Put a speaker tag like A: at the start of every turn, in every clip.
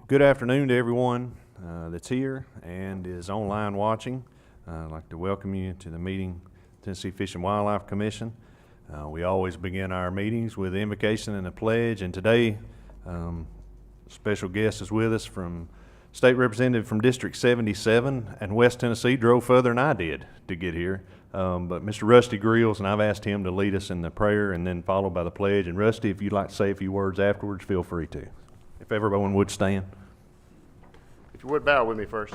A: Good afternoon to everyone that's here and is online watching. I'd like to welcome you to the meeting, Tennessee Fish and Wildlife Commission. We always begin our meetings with the invocation and a pledge, and today a special guest is with us from State Representative from District 77, and West Tennessee drove further than I did to get here. But Mr. Rusty Grills, and I've asked him to lead us in the prayer and then followed by the pledge. And Rusty, if you'd like to say a few words afterwards, feel free to. If everyone would stand.
B: If you would bow with me first.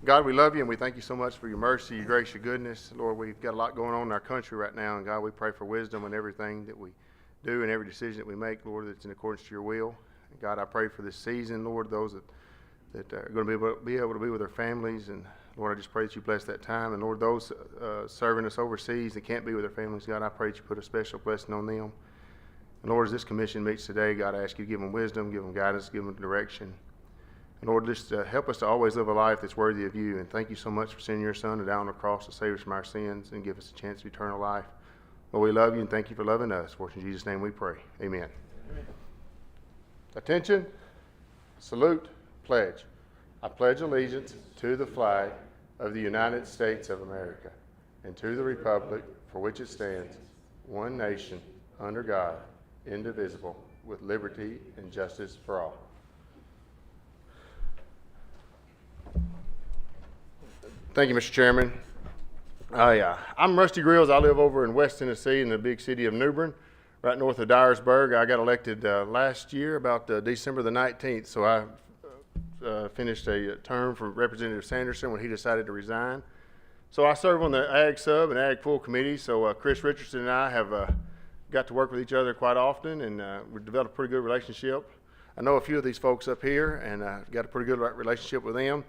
B: God, we love you and we thank you so much for your mercy, your grace, your goodness. Lord, we've got a lot going on in our country right now, and God, we pray for wisdom in everything that we do and every decision that we make, Lord, that's in accordance to your will. And God, I pray for this season, Lord, those that are going to be able to be with their families, and Lord, I just pray that you bless that time. And Lord, those serving us overseas that can't be with their families, God, I pray that you put a special blessing on them. And Lord, as this commission meets today, God, I ask you to give them wisdom, give them guidance, give them direction. And Lord, just help us to always live a life that's worthy of you. And thank you so much for sending your Son to die on the cross to save us from our sins and give us a chance of eternal life. Lord, we love you and thank you for loving us. For in Jesus' name we pray. Amen. Amen. Attention, salute, pledge. I pledge allegiance to the flag of the United States of America and to the republic for which it stands, one nation, under God, indivisible, with liberty and justice for all. Thank you, Mr. Chairman. I'm Rusty Grills. I live over in West Tennessee in the big city of New Bern, right north of Dyersburg. I got elected last year, about December the 19th, so I finished a term for Representative Sanderson when he decided to resign. So I serve on the Ag Sub and Ag Full Committee, so Chris Richardson and I have got to work with each other quite often, and we've developed a pretty good relationship. I know a few of these folks up here, and got a pretty good relationship with them.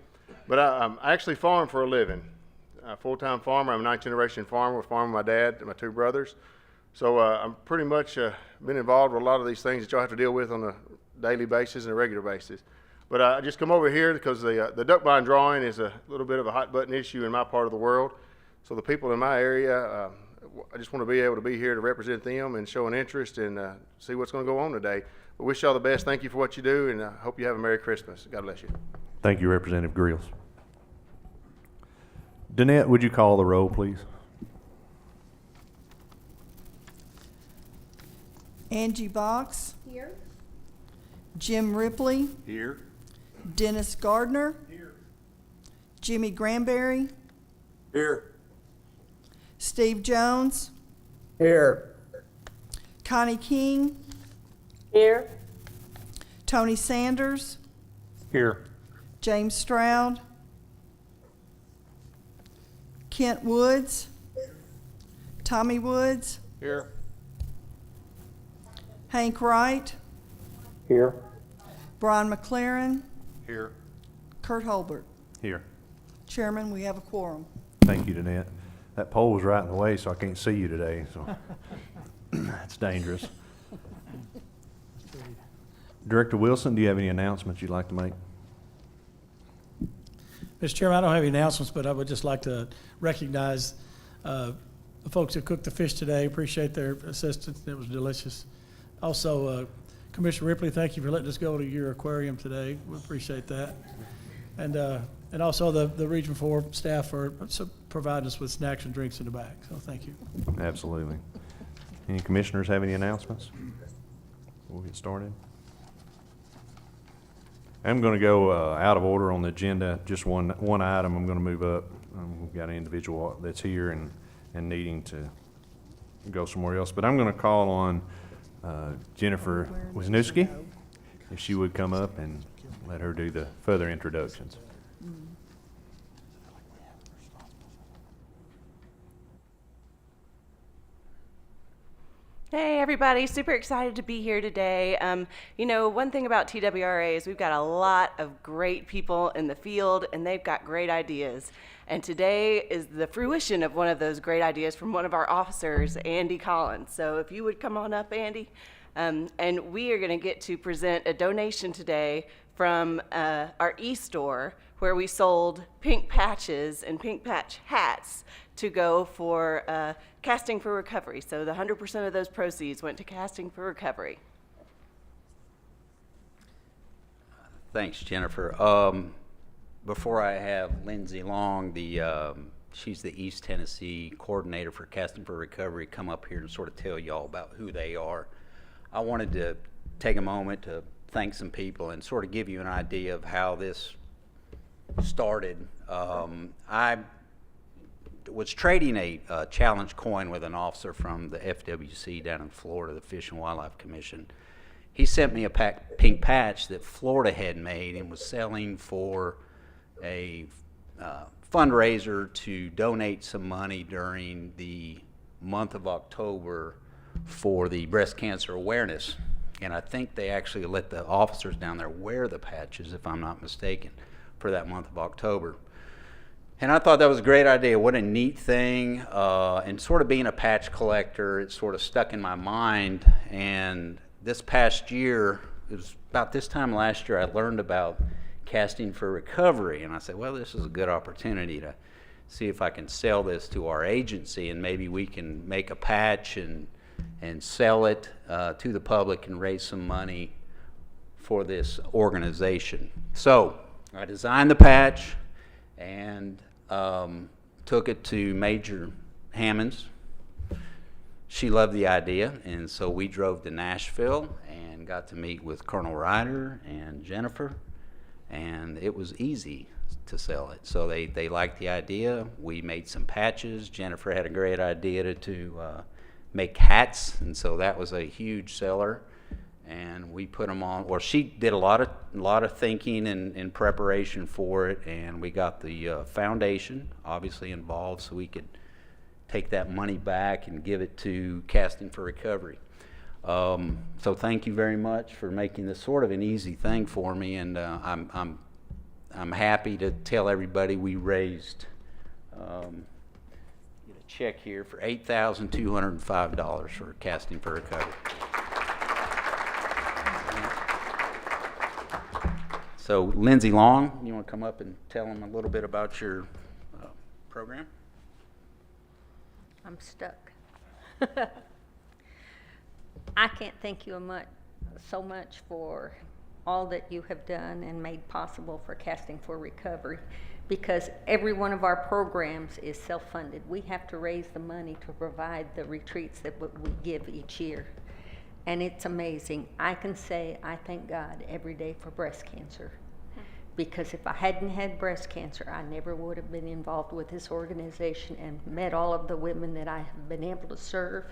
B: But I actually farm for a living. A full-time farmer. I'm a ninth-generation farmer. I farm with my dad and my two brothers. So I'm pretty much been involved with a lot of these things that y'all have to deal with on a daily basis and a regular basis. But I just come over here because the duck blind drawing is a little bit of a hot-button issue in my part of the world. So the people in my area, I just want to be able to be here to represent them and show an interest and see what's going to go on today. We wish y'all the best. Thank you for what you do, and I hope you have a Merry Christmas. God bless you.
A: Thank you, Representative Grills. Danette, would you call the roll, please?
C: Angie Box.
D: Here.
C: Jim Ripley.
B: Here.
C: Dennis Gardner.
B: Here.
C: Jimmy Granberry.
B: Here.
C: Steve Jones.
E: Here.
C: Connie King.
D: Here.
C: Tony Sanders.
E: Here.
C: James Stroud. Kent Woods. Tommy Woods.
E: Here.
C: Hank Wright.
E: Here.
C: Brian McLaren.
E: Here.
C: Kurt Holbert.
A: Here.
C: Chairman, we have a quorum.
A: Thank you, Danette. That pole was right in the way, so I can't see you today, so it's dangerous. Director Wilson, do you have any announcements you'd like to make?
F: Mr. Chairman, I don't have any announcements, but I would just like to recognize the folks who cooked the fish today. Appreciate their assistance. It was delicious. Also, Commissioner Ripley, thank you for letting us go to your aquarium today. We appreciate that. And also the Region 4 staff for providing us with snacks and drinks in the back. So thank you.
A: Absolutely. Any commissioners have any announcements? We'll get started. I'm going to go out of order on the agenda. Just one item I'm going to move up. We've got an individual that's here and needing to go somewhere else. But I'm going to call on Jennifer Wisniewski, if she would come up and let her do the further introductions.
D: Hey everybody, super excited to be here today. You know, one thing about TWRA is we've got a lot of great people in the field and they've got great ideas. And today is the fruition of one of those great ideas from one of our officers, Andy Collins. So if you would come on up, Andy. And we are gonna get to present a donation today from our e-store where we sold pink patches and pink patch hats to go for Casting for Recovery. So the 100% of those proceeds went to Casting for Recovery.
G: Thanks, Jennifer. Before I have Lindsay Long, she's the East Tennessee coordinator for Casting for Recovery, come up here and sort of tell y'all about who they are. I wanted to take a moment to thank some people and sort of give you an idea of how this started. I was trading a challenge coin with an officer from the FWC down in Florida, the Fish and Wildlife Commission. He sent me a pink patch that Florida had made and was selling for a fundraiser to donate some money during the month of October for the breast cancer awareness. And I think they actually let the officers down there wear the patches, if I'm not mistaken, for that month of October. And I thought that was a great idea. What a neat thing. And sort of being a patch collector, it sort of stuck in my mind. And this past year, it was about this time last year, I learned about Casting for Recovery. And I said, well, this is a good opportunity to see if I can sell this to our agency, and maybe we can make a patch and sell it to the public and raise some money for this organization. So I designed the patch and took it to Major Hammonds. She loved the idea, and so we drove to Nashville and got to meet with Colonel Ryder and Jennifer, and it was easy to sell it. So they liked the idea. We made some patches. Jennifer had a great idea to make hats, and so that was a huge seller. And we put them on. Well, she did a lot of thinking and preparation for it, and we got the foundation obviously involved, so we could take that money back and give it to Casting for Recovery. So thank you very much for making this sort of an easy thing for me, and I'm happy to tell everybody we raised get a check here for $8,205 for Casting for Recovery. So Lindsay Long, you want to come up and tell them a little bit about your program?
H: I'm stuck. I can't thank you so much for all that you have done and made possible for Casting for Recovery, because every one of our programs is self-funded. We have to raise the money to provide the retreats that we give each year. And it's amazing. I can say I thank God every day for breast cancer, because if I hadn't had breast cancer, I never would have been involved with this organization and met all of the women that I have been able to serve,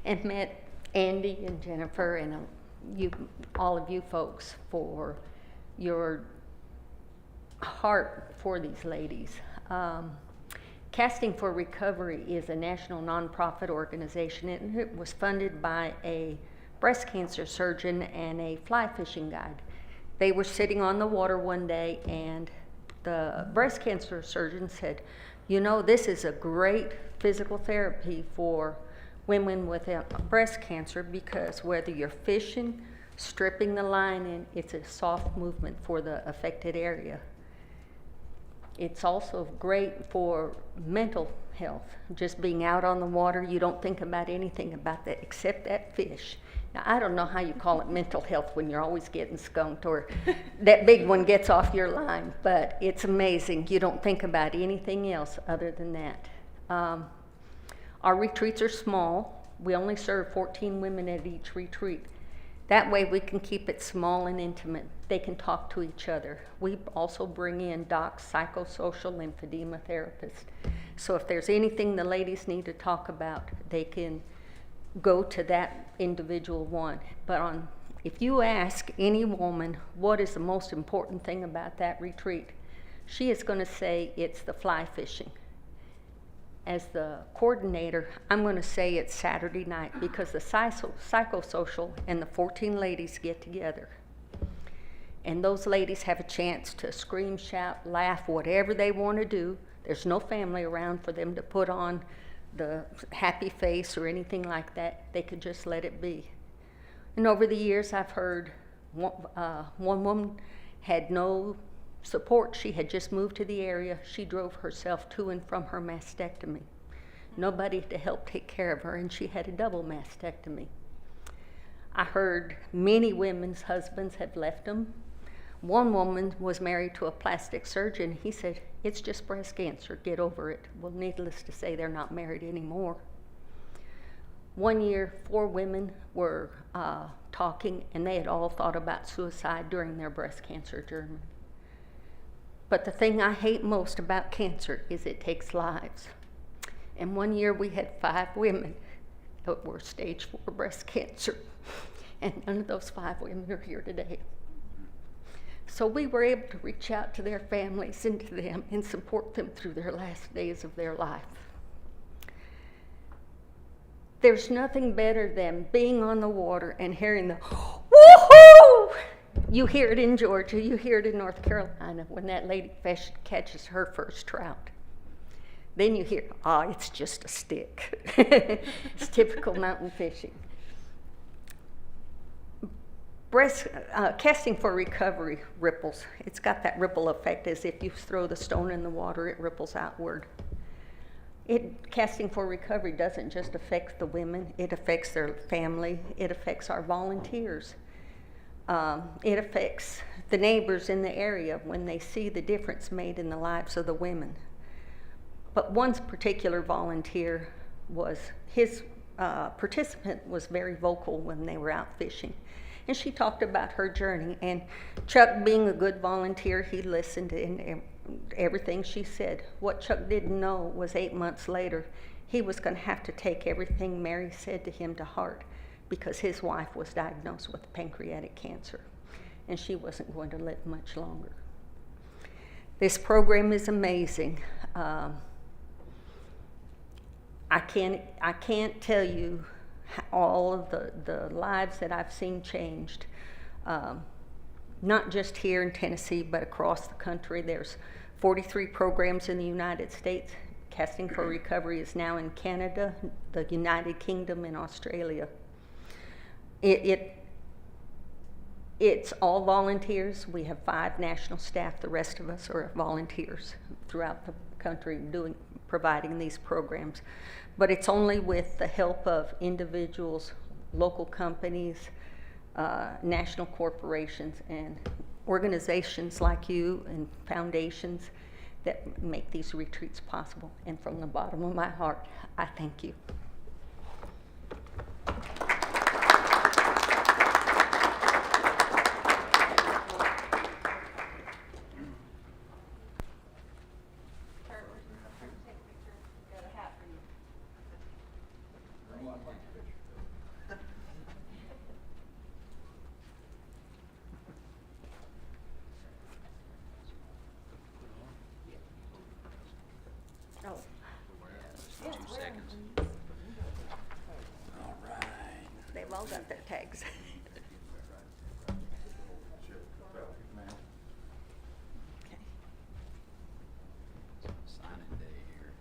H: and met Andy and Jennifer and all of you folks for your heart for these ladies. Casting for Recovery is a national nonprofit organization, and it was funded by a breast cancer surgeon and a fly fishing guide. They were sitting on the water one day, and the breast cancer surgeon said, you know, this is a great physical therapy for women with breast cancer, because whether you're fishing, stripping the line in, it's a soft movement for the affected area. It's also great for mental health. Just being out on the water, you don't think about anything about that except that fish. Now, I don't know how you call it mental health when you're always getting skunked or that big one gets off your line, but it's amazing. You don't think about anything else other than that. Our retreats are small. We only serve 14 women at each retreat. That way we can keep it small and intimate. They can talk to each other. We also bring in docs, psychosocial, lymphedema therapists. So if there's anything the ladies need to talk about, they can go to that individual one. But if you ask any woman what is the most important thing about that retreat, she is going to say it's the fly fishing. As the coordinator, I'm going to say it's Saturday night, because the psychosocial and the 14 ladies get together. And those ladies have a chance to scream, shout, laugh, whatever they want to do. There's no family around for them to put on the happy face or anything like that. They could just let it be. And over the years, I've heard one woman had no support. She had just moved to the area. She drove herself to and from her mastectomy. Nobody to help take care of her, and she had a double mastectomy. I heard many women's husbands had left them. One woman was married to a plastic surgeon. He said, "It's just breast cancer, get over it." Well, needless to say, they're not married anymore. One year, 4 women were talking, and they had all thought about suicide during their breast cancer adjournment. But the thing I hate most about cancer is it takes lives. And one year we had 5 women that were stage 4 breast cancer, and none of those 5 women are here today. So we were able to reach out to their families and to them and support them through their last days of their life. There's nothing better than being on the water and hearing the woohoo! You hear it in Georgia, you hear it in North Carolina when that lady fish catches her first trout. Then you hear, it's just a stick. It's typical mountain fishing. Casting for recovery ripples. It's got that ripple effect, as if you throw the stone in the water, it ripples outward. Casting for recovery doesn't just affect the women, it affects their family, it affects our volunteers. It affects the neighbors in the area when they see the difference made in the lives of the women. But one particular volunteer his participant was very vocal when they were out fishing. And she talked about her journey. And Chuck, being a good volunteer, he listened to everything she said. What Chuck didn't know was 8 months later, he was going to have to take everything Mary said to him to heart, because his wife was diagnosed with pancreatic cancer, and she wasn't going to live much longer. This program is amazing. I can't tell you all of the lives that I've seen changed, not just here in Tennessee, but across the country. There's 43 programs in the United States. Casting for Recovery is now in Canada, the United Kingdom, and Australia. It's all volunteers. We have 5 national staff. The rest of us are volunteers throughout the country providing these programs. But it's only with the help of individuals, local companies, national corporations, and organizations like you and foundations that make these retreats possible. And from the bottom of my heart, I thank you. They've all got their tags.
G: Signing day here.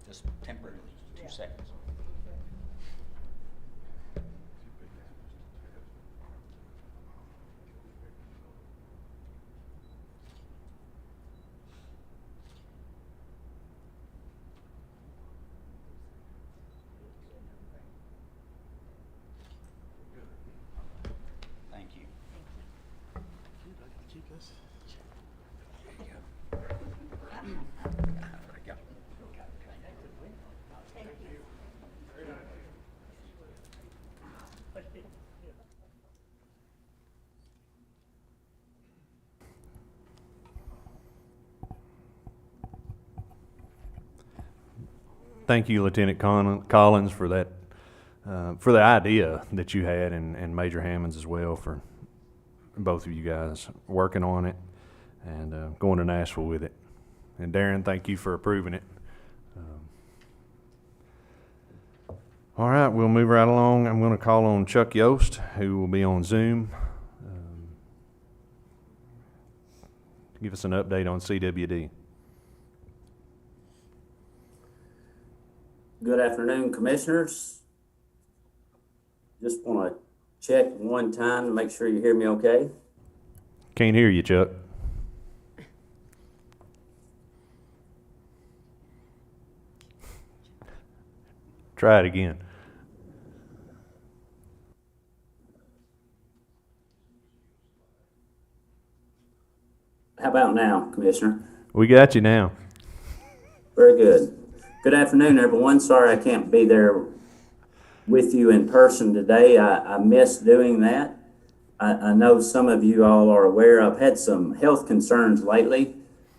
G: Just temporarily, 2 seconds. Thank you. There you go.
A: Thank you, Lieutenant Collins, for that, for the idea that you had, and Major Hammonds as well, for both of you guys working on it and going to Nashville with it. And Darren, thank you for approving it. All right, we'll move right along. I'm going to call on Chuck Yoest, who will be on Zoom, to give us an update on CWD.
I: Good afternoon, Commissioners. Just want to check one time to make sure you hear me okay.
A: Can't hear you, Chuck. Try it again.
I: about now, Commissioner?
A: We got you now.
I: Very good. Good afternoon, everyone. Sorry I can't be there with you in person today. I missed doing that. I know some of you all are aware I've had some health concerns lately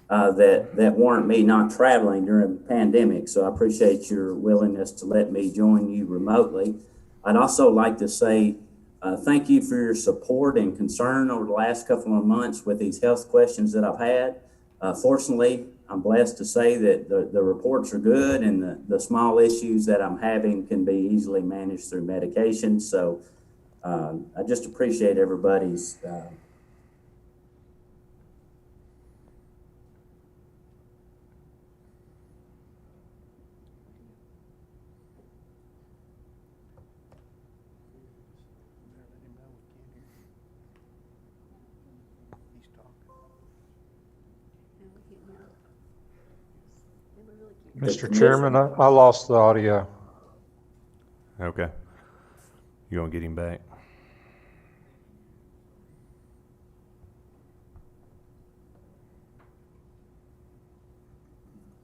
I: that warrant me not traveling during the pandemic, so I appreciate your willingness to let me join you remotely. I'd also like to say thank you for your support and concern over the last couple of months with these health questions that I've had. Fortunately, I'm blessed to say that the reports are good, and the small issues that I'm having can be easily managed through medication. So I just appreciate everybody's
E: Mr. Chairman, I lost the audio.
A: Okay. You gonna get him back?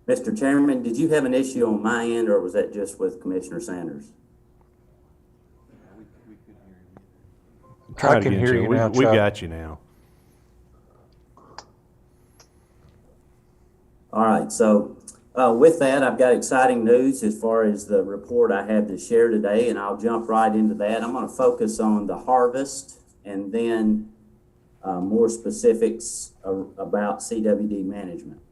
I: Mr. Chairman, did you have an issue on my end, or was that just with Commissioner Sanders?
A: Try
E: I
A: it
E: can
A: again,
E: hear
A: Jim.
E: you now,
A: We
E: Chuck.
A: got you now.
I: All right, so with that, I've got exciting news as far as the report I have to share today, and I'll jump right into that. I'm going to focus on the harvest and then more specifics about CWD management.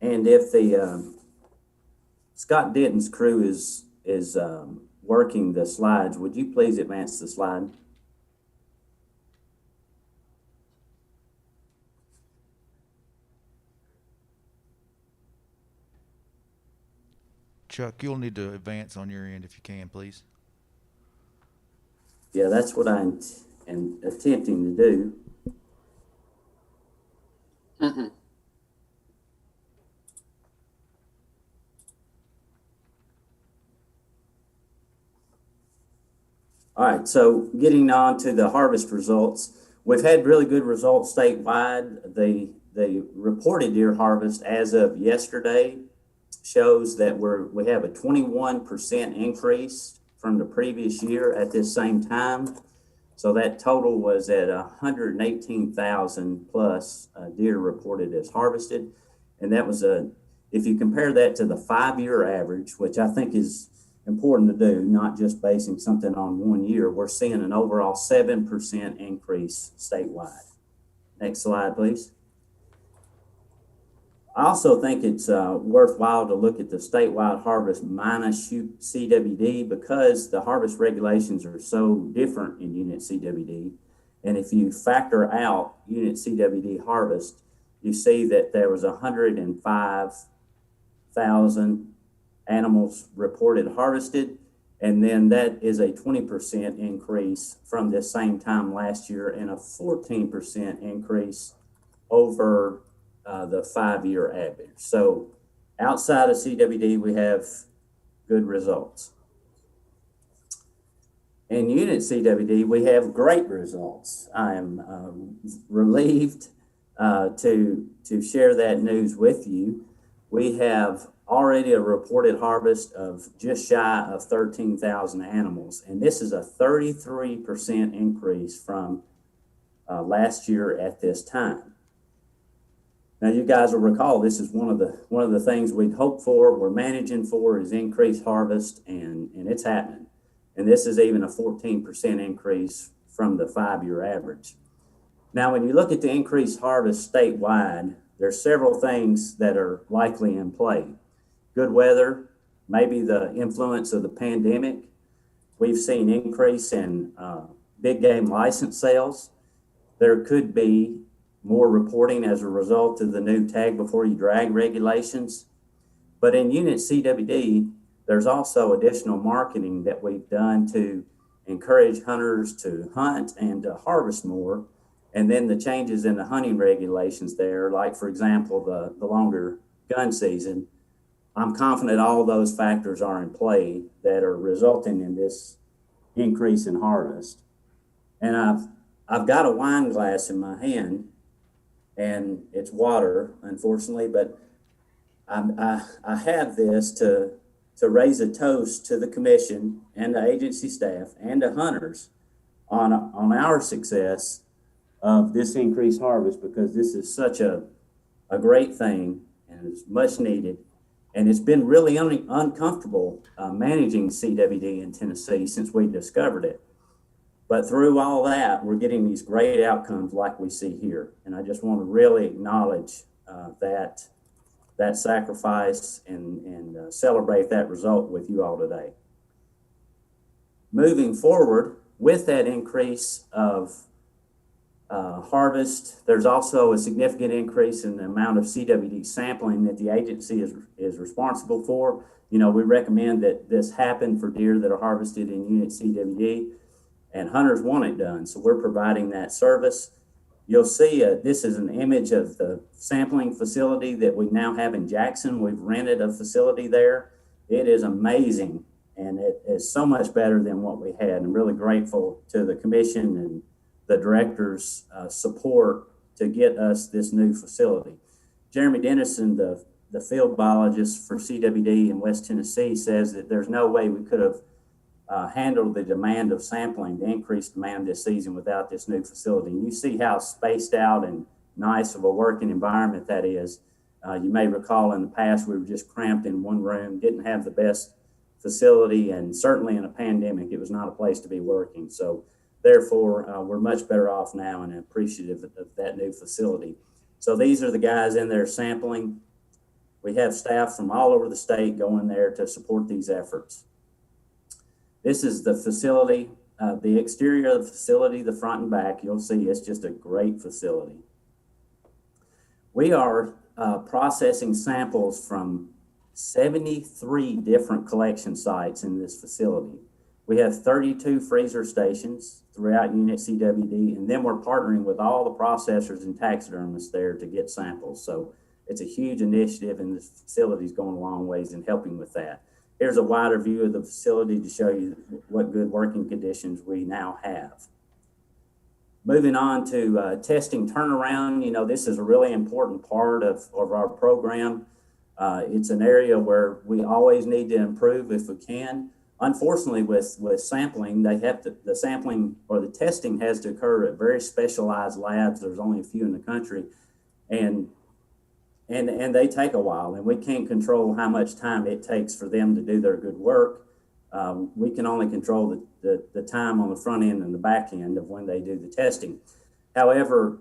I: And if the Scott Denton's crew is working the slides, would you please advance the slide?
J: Chuck, you'll need to advance on your end if you can, please.
I: Yeah, that's what I'm attempting to do. All right, so getting on to the harvest results, we've had really good results statewide. The reported deer harvest as of yesterday shows that we have a 21% increase from the previous year at this same time. So that total was at 118,000 plus deer reported as harvested. And that was if you compare that to the 5-year average, which I think is important to do, not just basing something on 1 year, we're seeing an overall 7% increase statewide. Next slide, please. I also think it's worthwhile to look at the statewide harvest minus CWD because the harvest regulations are so different in Unit CWD. And if you factor out Unit CWD harvest, you see that there was 105,000 animals reported harvested, and then that is a 20% increase from this same time last year and a 14% increase over the 5-year average. So outside of CWD, we have good results. In Unit CWD, we have great results. I am relieved to share that news with you. We have already a reported harvest of just shy of 13,000 animals, and this is a 33% increase from last year at this time. Now, you guys will recall this is one of the things we'd hoped for, we're managing for, is increased harvest, and it's happening. And this is even a 14% increase from the 5-year average. Now, when you look at the increased harvest statewide, there's several things that are likely in play. Good weather, maybe the influence of the pandemic. We've seen increase in big game license sales. There could be more reporting as a result of the new tag before you drag regulations. But in Unit CWD, there's also additional marketing that we've done to encourage hunters to hunt and to harvest more. And then the changes in the hunting regulations there, like for example, the longer gun season, I'm confident all those factors are in play that are resulting in this increase in harvest. And I've got a wine glass in my hand, and it's water, unfortunately, but I have this to raise a toast to the commission and the agency staff and the hunters on our success of this increased harvest, because this is such a great thing and it's much needed. And it's been really uncomfortable managing CWD in Tennessee since we discovered it. But through all that, we're getting these great outcomes like we see here. And I just want to really acknowledge that sacrifice and celebrate that result with you all today. Moving forward, with that increase of harvest, there's also a significant increase in the amount of CWD sampling that the agency is responsible for. You know, we recommend that this happen for deer that are harvested in unit CWD, and hunters want it done, so we're providing that service. You'll see this is an image of the sampling facility that we now have in Jackson. We've rented a facility there. It is amazing, and it is so much better than what we had. I'm really grateful to the commission and the director's support to get us this new facility. Jeremy Dennison, the field biologist for CWD in West Tennessee, says that there's no way we could have handled the demand of sampling, the increased demand this season, without this new facility. And you see how spaced out and nice of a working environment that is. You may recall in the past we were just cramped in one room, didn't have the best facility, and certainly in a pandemic it was not a place to be working. So therefore, we're much better off now and appreciative of that new facility. So these are the guys in there sampling. We have staff from all over the state going there to support these efforts. This is the facility, the exterior of the facility, the front and back. You'll see it's just a great facility. We are processing samples from 73 different collection sites in this facility. We have 32 freezer stations throughout unit CWD, and then we're partnering with all the processors and taxidermists there to get samples. So it's a huge initiative, and this facility is going a long ways in helping with that. Here's a wider view of the facility to show you what good working conditions we now have. Moving on to testing turnaround, you know, this is a really important part of our program. It's an area where we always need to improve if we can. Unfortunately, with sampling, the sampling or the testing has to occur at very specialized labs. There's only a few in the country, and they take a while, and we can't control how much time it takes for them to do their good work. We can only control the time on the front end and the back end of when they do the testing. However,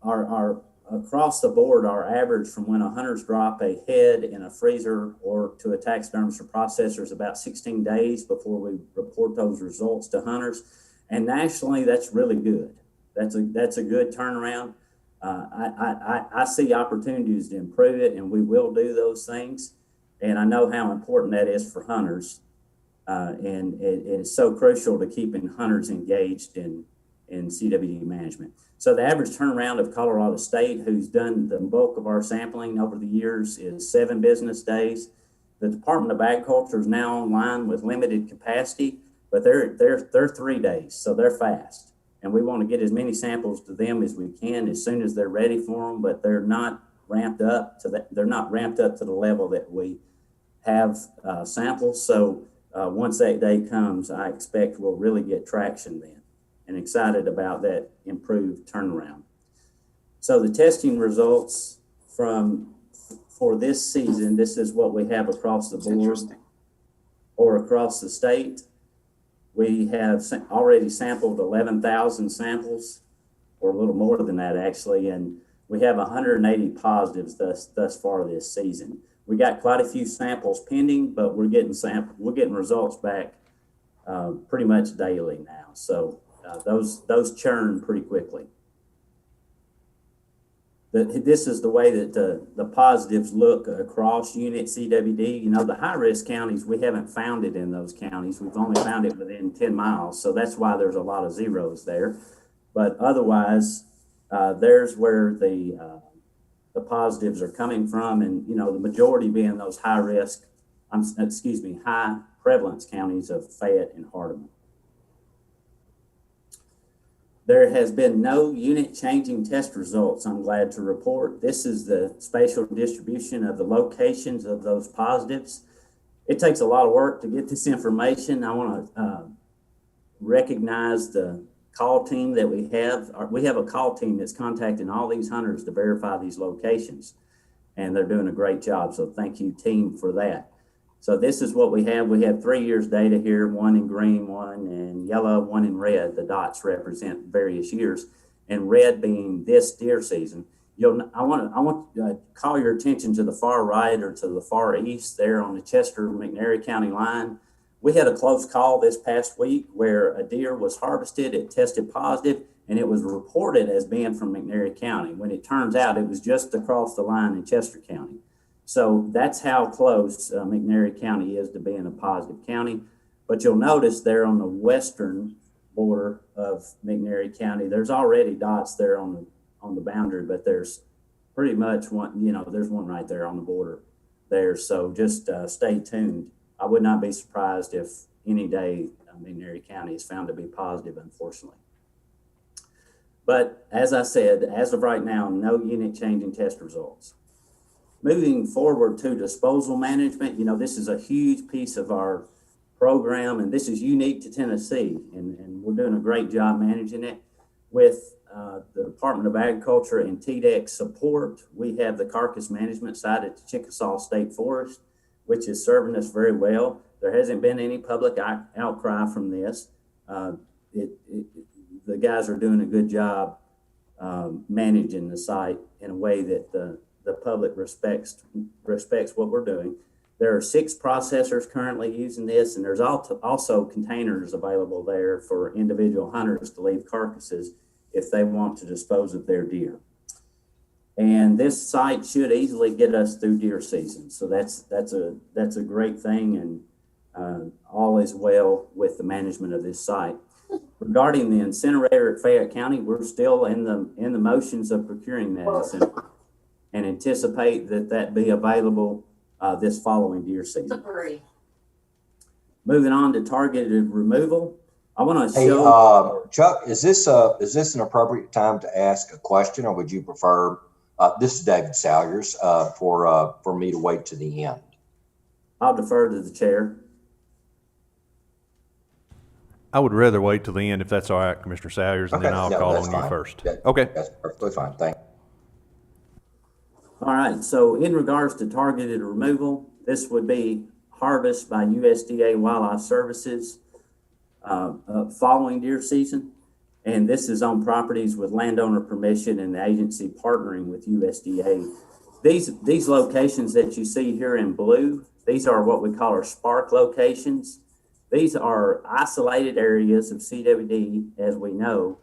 I: our across the board, our average from when hunters drop a head in a freezer or to a taxidermist or processor is about 16 days before we report those results to hunters. And nationally, that's really good. That's a good turnaround. I see opportunities to improve it, and we will do those things. And I know how important that is for hunters. And it is so crucial to keeping hunters engaged in CWD management. So the average turnaround of Colorado State, who's done the bulk of our sampling over the years, is 7 business days. The Department of Agriculture is now online with limited capacity, but they're 3 days, so they're fast. And we want to get as many samples to them as we can as soon as they're ready for them, but they're not ramped up to the level that we have samples. So once that day comes, I expect we'll really get traction then, and excited about that improved turnaround. So the testing results for this season, this is what we have across the board or across the state. We have already sampled 11,000 samples, or a little more than that actually, and we have 180 positives thus far this season. We got quite a few samples pending, but we're getting results back pretty much daily now. So those churn pretty quickly. This is the way that the positives look across unit CWD. You know, the high-risk counties, we haven't found it in those counties. We've only found it within 10 miles, so that's why there's a lot of zeros there. But otherwise, there's where the the positives are coming from, and, you know, the majority being those high risk, high prevalence counties of Fayette and Hardeman. There has been no unit changing test results, I'm glad to report. This is the spatial distribution of the locations of those positives. It takes a lot of work to get this information. I want to recognize the call team that we have. We have a call team that's contacting all these hunters to verify these locations, and they're doing a great job. So thank you, team, for that. So this is what we have. We have 3 years data here, one in green, one in yellow, one in red. The dots represent various years, and red being this deer season. I want to call your attention to the far right or to the far east there on the Chester-McNairy County line. We had a close call this past week where a deer was harvested, it tested positive, and it was reported as being from McNairy County, when it turns out it was just across the line in Chester County. So that's how close McNairy County is to being a positive county. But you'll notice there on the western border of McNairy County, there's already dots there on the boundary, but there's pretty much one, you know, there's one right there on the border there. So just stay tuned. I would not be surprised if any day McNairy County is found to be positive, unfortunately. But as I said, as of right now, no unit changing test results. Moving forward to disposal management, you know, this is a huge piece of our program, and this is unique to Tennessee, and we're doing a great job managing it. With the Department of Agriculture and TDEC support, we have the carcass management site at the Chickasaw State Forest, which is serving us very well. There hasn't been any public outcry from this. The guys are doing a good job managing the site in a way that the public respects what we're doing. There are 6 processors currently using this, and there's also containers available there for individual hunters to leave carcasses if they want to dispose of their deer. And this site should easily get us through deer season. So that's a great thing, and all is well with the management of this site. Regarding the incinerator at Fayette County, we're still in the motions of procuring that incinerator, and anticipate that be available this following deer season. Moving on to targeted removal, I want to show.
K: Chuck, is this an appropriate time to ask a question, or would you prefer? This is David Salyers for me to wait to the end.
I: I'll defer to the chair.
A: I would rather wait till the end if that's all right, Commissioner Salyers, and then I'll call on you first. Okay.
K: That's perfectly fine. Thank you.
I: All right, so in regards to targeted removal, this would be harvest by USDA Wildlife Services following deer season. And this is on properties with landowner permission and the agency partnering with USDA. These locations that you see here in blue, these are what we call our spark locations. These are isolated areas of CWD, as we know,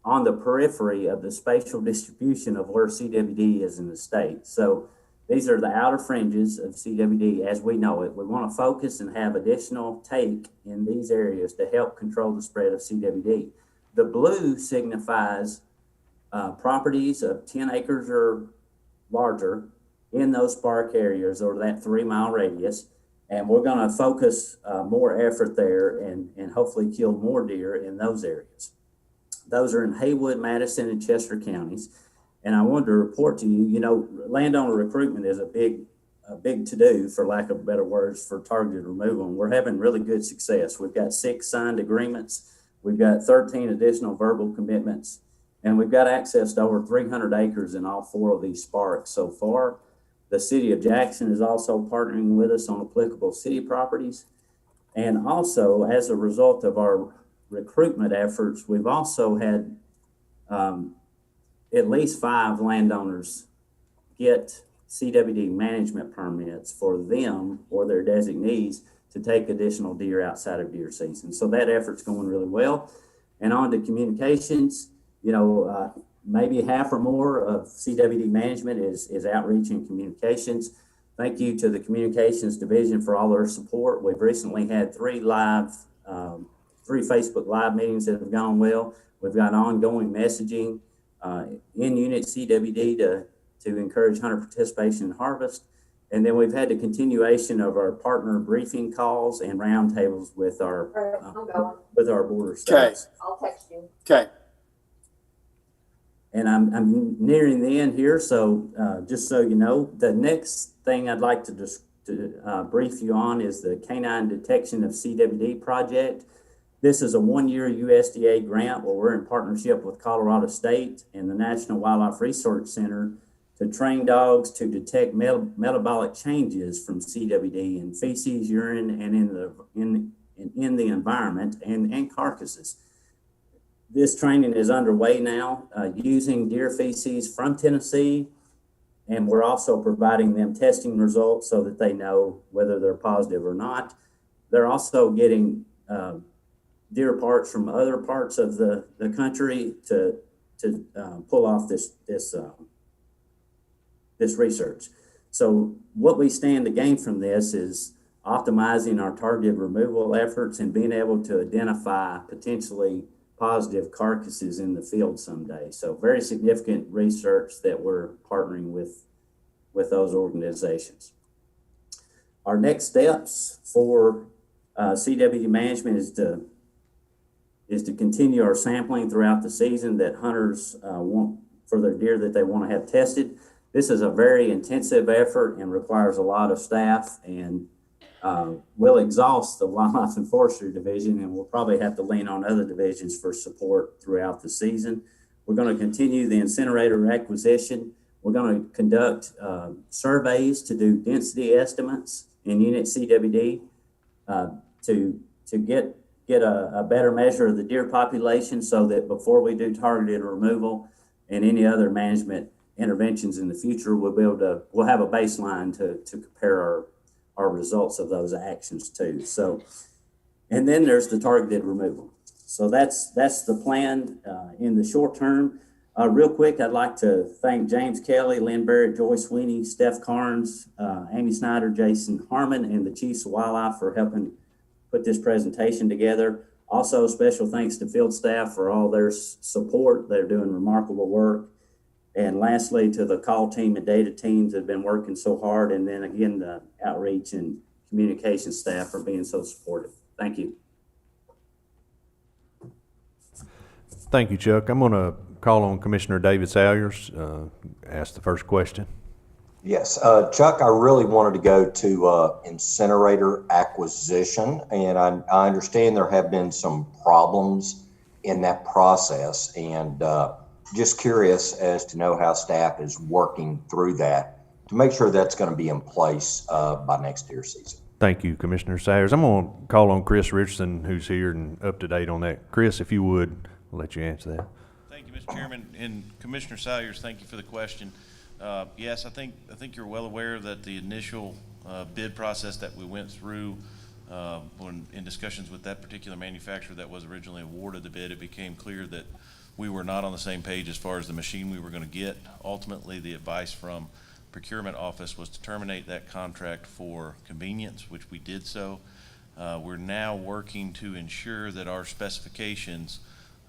I: on the periphery of the spatial distribution of where CWD is in the state. So these are the outer fringes of CWD as we know it. We want to focus and have additional take in these areas to help control the spread of CWD. The blue signifies properties of 10 acres or larger in those spark areas or that 3-mile radius. And we're going to focus more effort there and hopefully kill more deer in those areas. Those are in Haywood, Madison, and Chester counties. And I wanted to report to you, you know, landowner recruitment is a big to-do, for lack of better words, for targeted removal. And we're having really good success. We've got 6 signed agreements. We've got 13 additional verbal commitments. And we've got access to over 300 acres in all 4 of these sparks so far. The city of Jackson is also partnering with us on applicable city properties. And also, as a result of our recruitment efforts, we've also had at least 5 landowners get CWD management permits for them or their designees to take additional deer outside of deer season. So that effort's going really well. And on to communications, you know, maybe half or more of CWD management is outreach and communications. Thank you to the communications division for all their support. We've recently had 3 Facebook Live meetings that have gone well. We've got ongoing messaging in unit CWD to encourage hunter participation in harvest. And then we've had the continuation of our partner briefing calls and roundtables with our border states.
L: I'll text you.
I: Okay. And I'm nearing the end here, so just so you know, the next thing I'd like to brief you on is the Canine Detection of CWD project. This is a one-year USDA grant where we're in partnership with Colorado State and the National Wildlife Research Center to train dogs to detect metabolic changes from CWD in feces, urine, and in the environment and carcasses. This training is underway now using deer feces from Tennessee, and we're also providing them testing results so that they know whether they're positive or not. They're also getting deer parts from other parts of the country to pull off this research. So what we stand to gain from this is optimizing our targeted removal efforts and being able to identify potentially positive carcasses in the field someday. So very significant research that we're partnering with those organizations. Our next steps for CWD management is to continue our sampling throughout the season that hunters want for their deer that they want to have tested. This is a very intensive effort and requires a lot of staff, and will exhaust the Wildlife and Forestry Division, and we'll probably have to lean on other divisions for support throughout the season. We're going to continue the incinerator acquisition. We're going to conduct surveys to do density estimates in unit CWD to get a better measure of the deer population so that before we do targeted removal and any other management interventions in the future, we'll have a baseline to compare our results of those actions to. So, and then there's the targeted removal. So that's the plan in the short term. Real quick, I'd like to thank James Kelly, Lynn Barrett, Joyce Sweeney, Steph Carnes, Amy Snyder, Jason Harmon, and the Chiefs of Wildlife for helping put this presentation together. Also, special thanks to field staff for all their support. They're doing remarkable work. And lastly, to the call team and data teams that have been working so hard. And then again, the outreach and communication staff for being so supportive. Thank you.
A: Thank you, Chuck. I'm going to call on Commissioner David Salyers, ask the first question.
K: Yes, Chuck, I really wanted to go to incinerator acquisition, and I understand there have been some problems in that process, and just curious as to know how staff is working through that to make sure that's going to be in place by next deer season.
A: Thank you, Commissioner Salyers. I'm going to call on Chris Richardson, who's here and up to date on that. Chris, if you would, I'll let you answer that.
M: Thank you, Mr. Chairman. And Commissioner Salyers, thank you for the question. Yes, I think you're well aware that the initial bid process that we went through when in discussions with that particular manufacturer that was originally awarded the bid, it became clear that we were not on the same page as far as the machine we were going to get. Ultimately, the advice from Procurement Office was to terminate that contract for convenience, which we did so. We're now working to ensure that our specifications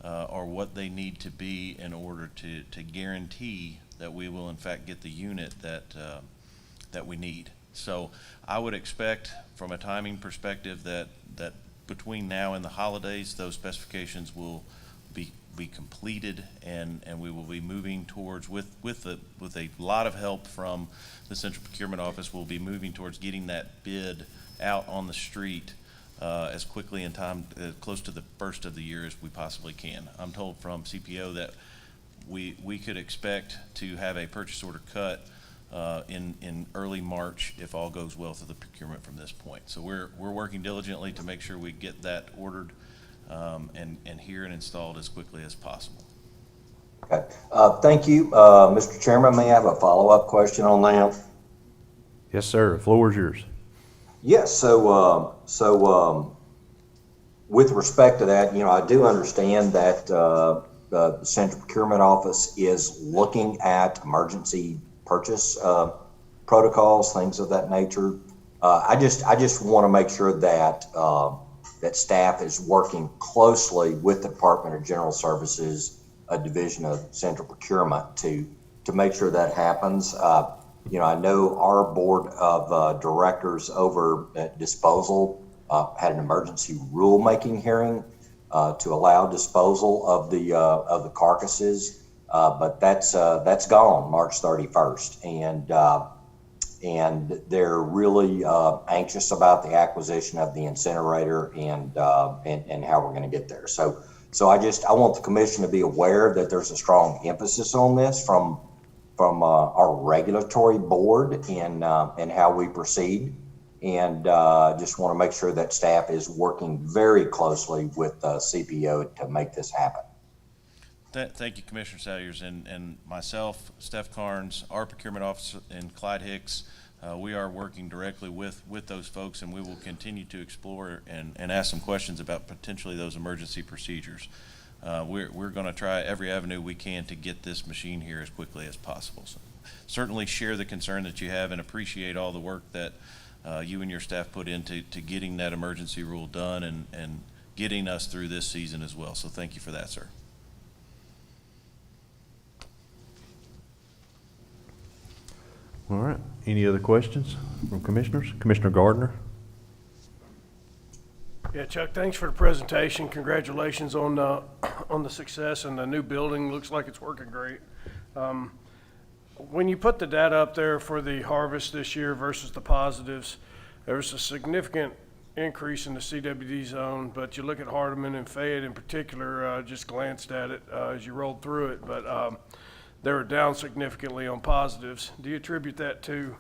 M: are what they need to be in order to guarantee that we will in fact get the unit that we need. So I would expect from a timing perspective that between now and the holidays, those specifications will be completed, and we will be moving towards with a lot of help from the Central Procurement Office. We'll be moving towards getting that bid out on the street as quickly in time, close to the first of the year as we possibly can. I'm told from CPO that we could expect to have a purchase order cut in early March if all goes well through the procurement from this point. So we're working diligently to make sure we get that ordered and here and installed as quickly as possible.
K: Okay, thank you, Mr. Chairman. May I have a follow-up question on that?
A: Yes, sir. The floor is yours.
K: Yes. So with respect to that, I do understand that the Central Procurement Office is looking at emergency purchase protocols, things of that nature. I just want to make sure that that staff is working closely with the Department of General Services, a division of Central Procurement, to make sure that happens. You know, I know our board of directors over at disposal had an emergency rulemaking hearing to allow disposal of the carcasses, but that's gone March 31st, and they're really anxious about the acquisition of the incinerator and how we're going to get there. So I want the commission to be aware that there's a strong emphasis on this from our regulatory board in how we proceed, and just want to make sure that staff is working very closely with CPO to make this happen.
M: Thank you, Commissioner Salyers, and myself, Steph Carnes, our procurement officer, and Clyde Hicks. We are working directly with those folks, and we will continue to explore and ask some questions about potentially those emergency procedures. We're going to try every avenue we can to get this machine here as quickly as possible. So certainly share the concern that you have and appreciate all the work that you and your staff put into getting that emergency rule done and getting us through this season as well. So thank you for that, sir.
A: All right. Any other questions from commissioners? Commissioner Gardner?
L: Yeah, Chuck, thanks for the presentation. Congratulations on the success, and the new building looks like it's working great. When you put the data up there for the harvest this year versus the positives, there was a significant increase in the CWD zone, but you look at Hardeman and Fayette in particular, just glanced at it as you rolled through it, but they were down significantly on positives. Do you attribute that to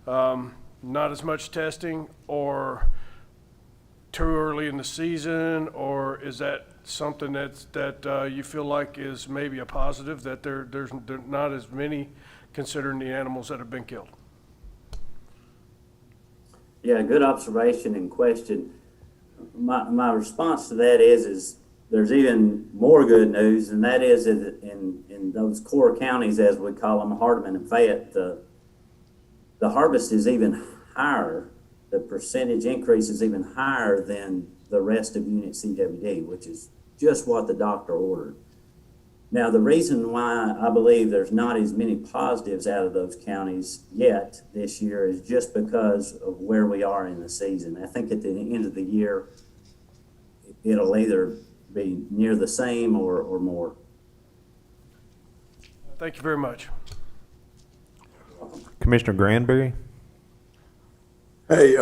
L: not as much testing, or too early in the season, or is that something that you feel like is maybe a positive, that there's not as many considering the animals that have been killed?
I: Yeah, good observation and question. My response to that is there's even more good news, and that is in those core counties, as we call them, Hardeman and Fayette, the harvest is even higher. The percentage increase is even higher than the rest of Unit CWD, which is just what the doctor ordered. Now, the reason why I believe there's not as many positives out of those counties yet this year is just because of where we are in the season. I think at the end of the year, it'll either be near the same or more.
L: Thank you very much.
A: Commissioner Granberry?
N: Hey,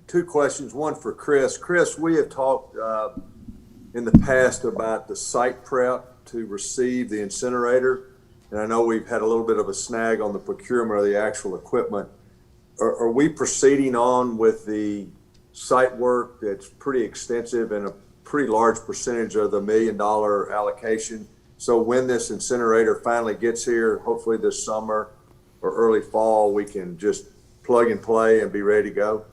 N: two questions, one for Chris. Chris, we have talked in the past about the site prep to receive the incinerator, and I know we've had a little bit of a snag on the procurement of the actual equipment. Are we proceeding on with the site work that's pretty extensive and a pretty large percentage of the $1 million allocation? So when this incinerator finally gets here, hopefully this summer or early fall, we can just plug and play and be ready to go?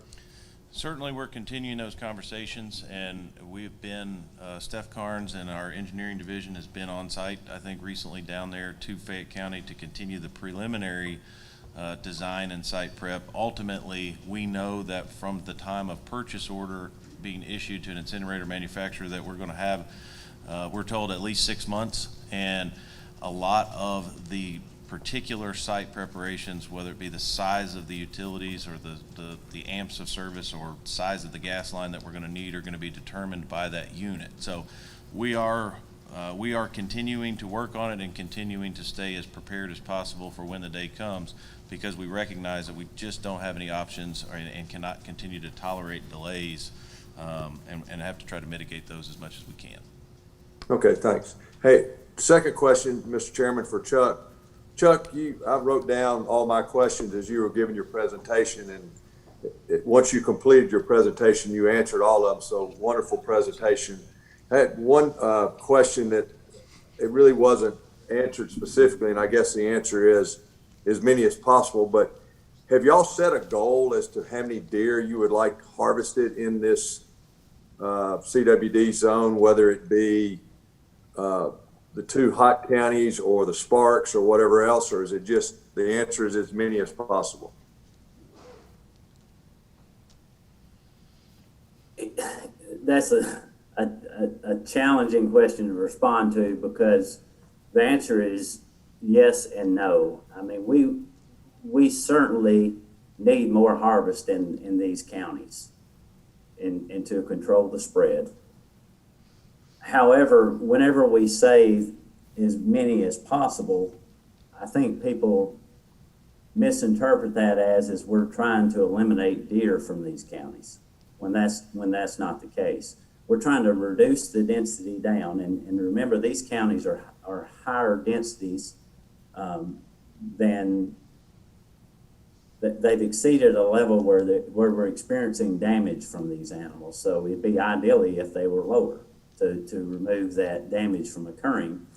M: Certainly, we're continuing those conversations, and we've been, Steph Carnes and our engineering division has been on site, I think recently down there to Fayette County to continue the preliminary design and site prep. Ultimately, we know that from the time of purchase order being issued to an incinerator manufacturer that we're going to have, we're told, at least 6 months, and a lot of the particular site preparations, whether it be the size of the utilities or the amps of service or size of the gas line that we're going to need, are going to be determined by that unit. So we are continuing to work on it and continuing to stay as prepared as possible for when the day comes, because we recognize that we just don't have any options and cannot continue to tolerate delays and have to try to mitigate those as much as we can.
N: Okay, thanks. Hey, second question, Mr. Chairman, for Chuck. Chuck, I wrote down all my questions as you were giving your presentation, and once you completed your presentation, you answered all of them, so wonderful presentation. I had one question that it really wasn't answered specifically, and I guess the answer is as many as possible, but have y'all set a goal as to how many deer you would like harvested in this CWD zone, whether it be the two hot counties or the Sparks or whatever else, or is it just the answer is as many as possible?
I: That's a challenging question to respond to, because the answer is yes and no. I mean, we certainly need more harvest in these counties and to control the spread. However, whenever we say as many as possible, I think people misinterpret that as we're trying to eliminate deer from these counties, when that's not the case. We're trying to reduce the density down, and remember, these counties are higher densities than they've exceeded a level where we're experiencing damage from these animals. So it'd be ideally if they were lower to remove that damage from occurring.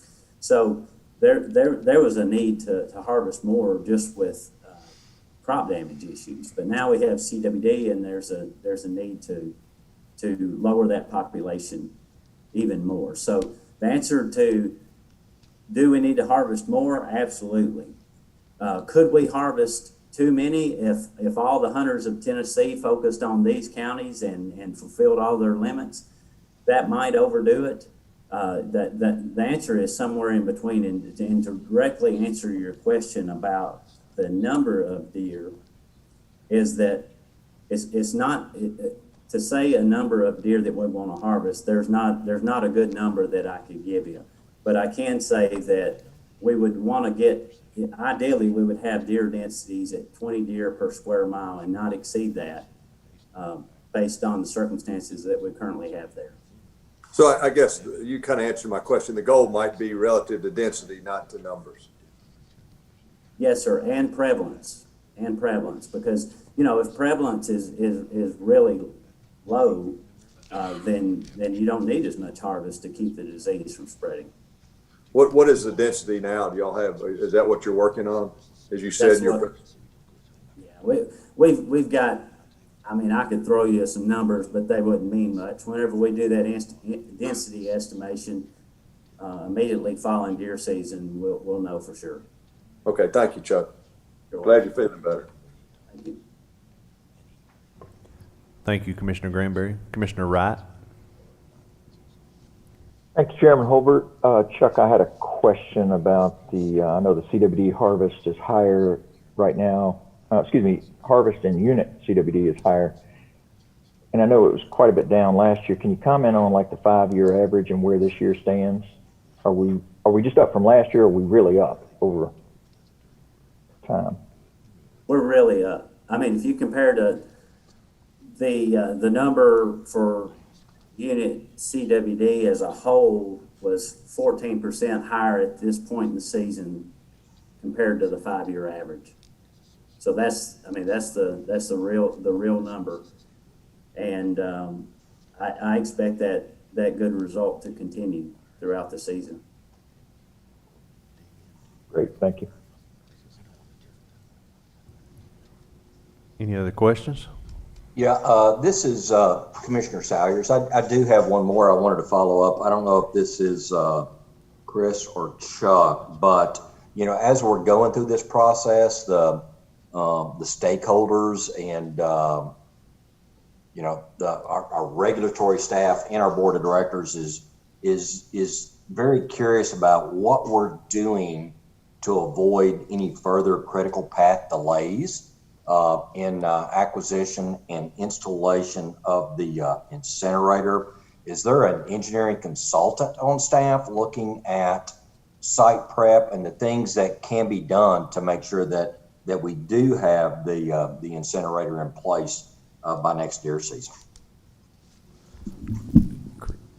I: So there was a need to harvest more just with crop damage issues. But now we have CWD, and there's a need to lower that population even more. So the answer to, do we need to harvest more? Absolutely. Could we harvest too many if all the hunters of Tennessee focused on these counties and fulfilled all their limits? That might overdo it. The answer is somewhere in between. And to directly answer your question about the number of deer, is that it's not to say a number of deer that we want to harvest. There's not a good number that I could give you, but I can say that we would want to get, ideally we would have deer densities at 20 deer per square mile and not exceed that, based on the circumstances that we currently have there.
N: So I guess you kind of answered my question. The goal might be relative to density, not to numbers.
I: Yes, sir, and prevalence, because, if prevalence is really low, then you don't need as much harvest to keep the disease from spreading.
N: What is the density now? Do y'all have, is that what you're working on? As you said,
I: We've got, I could throw you some numbers, but they wouldn't mean much. Whenever we do that density estimation, immediately following deer season, we'll know for sure.
N: Okay, thank you, Chuck.
I: You're
N: Glad you're feeling better.
I: Thank you.
A: Thank you, Commissioner Granberry. Commissioner Wright?
E: Thank you, Chairman Holbert. Chuck, I had a question about I know the CWD harvest is higher right now. Harvest in unit CWD is higher. And I know it was quite a bit down last year. Can you comment on like the 5-year average and where this year stands? Are we just up from last year, or are we really up over time?
I: We're really up. If you compare to the number for unit CWD as a whole was 14% higher at this point in the season compared to the 5-year average. So that's the real number, and I expect that good result to continue throughout the season.
E: Great, thank you.
A: Any other questions?
K: Yeah, this is Commissioner Salyers. I do have one more I wanted to follow up. I don't know if this is Chris or Chuck, but as we're going through this process, the stakeholders and our regulatory staff and our board of directors is very curious about what we're doing to avoid any further critical path delays in acquisition and installation of the incinerator. Is there an engineering consultant on staff looking at site prep and the things that can be done to make sure that we do have the incinerator in place by next deer season?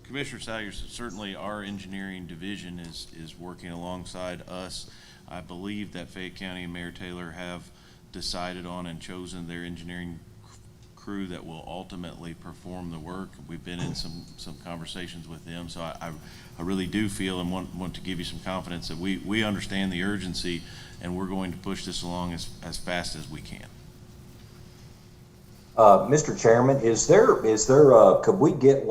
M: Commissioner Salyers, certainly our engineering division is working alongside us. I believe that Fayette County and Mayor Taylor have decided on and chosen their engineering crew that will ultimately perform the work. We've been in some conversations with them, so I really do feel and want to give you some confidence that we understand the urgency, and we're going to push this along as fast as we can.
K: Mr. Chairman, is there could we get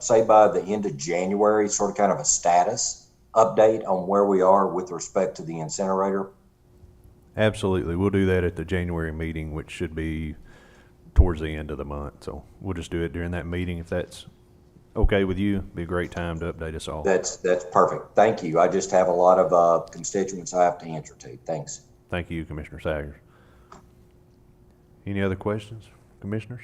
K: say by the end of January, sort of kind of a status update on where we are with respect to the incinerator?
A: Absolutely. We'll do that at the January meeting, which should be towards the end of the month. So we'll just do it during that meeting if that's okay with you, be a great time to update us all.
K: That's perfect. Thank you. I just have a lot of constituents I have to answer to. Thanks.
A: Thank you, Commissioner Saggers. Any other questions, commissioners?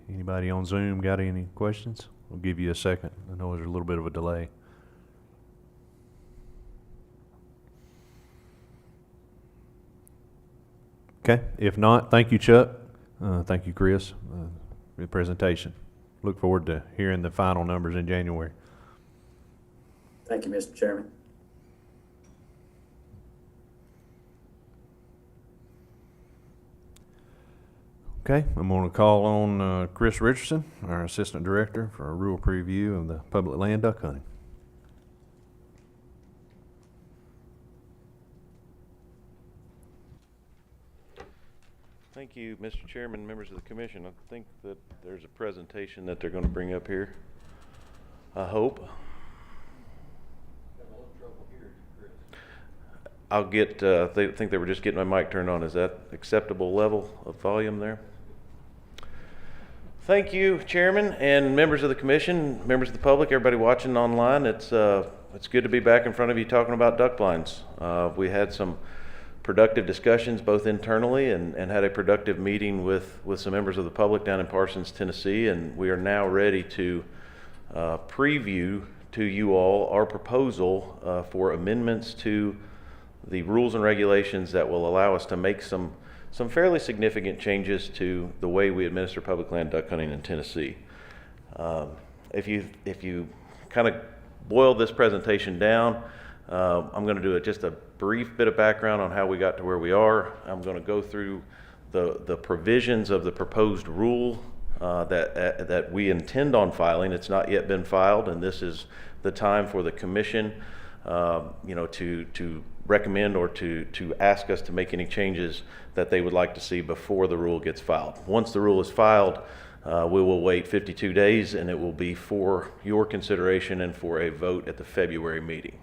A: Anybody on Zoom got any questions? We'll give you a second. I know there's a little bit of a delay. Okay, if not, thank you, Chuck. Thank you, Chris, for the presentation. Look forward to hearing the final numbers in January.
I: Thank you, Mr. Chairman.
A: Okay, I'm going to call on Chris Richardson, our Assistant Director, for a rural preview of the public land duck hunting.
M: Thank you, Mr. Chairman, members of the commission. I think that there's a presentation that they're going to bring up here. I hope. I'll get, they think they were just getting my mic turned on. Is that acceptable level of volume there? Thank you, Chairman, and members of the commission, members of the public, everybody watching online. It's good to be back in front of you talking about duck blinds. We had some productive discussions both internally and had a productive meeting with some members of the public down in Parsons, Tennessee, and we are now ready to preview to you all our proposal for amendments to the rules and regulations that will allow us to make some fairly significant changes to the way we administer public land duck hunting in Tennessee. If you kind of boil this presentation down, I'm going to do just a brief bit of background on how we got to where we are. I'm going to go through the provisions of the proposed rule that we intend on filing. It's not yet been filed, and this is the time for the commission, to recommend or to ask us to make any changes that they would like to see before the rule gets filed. Once the rule is filed, we will wait 52 days, and it will be for your consideration and for a vote at the February meeting.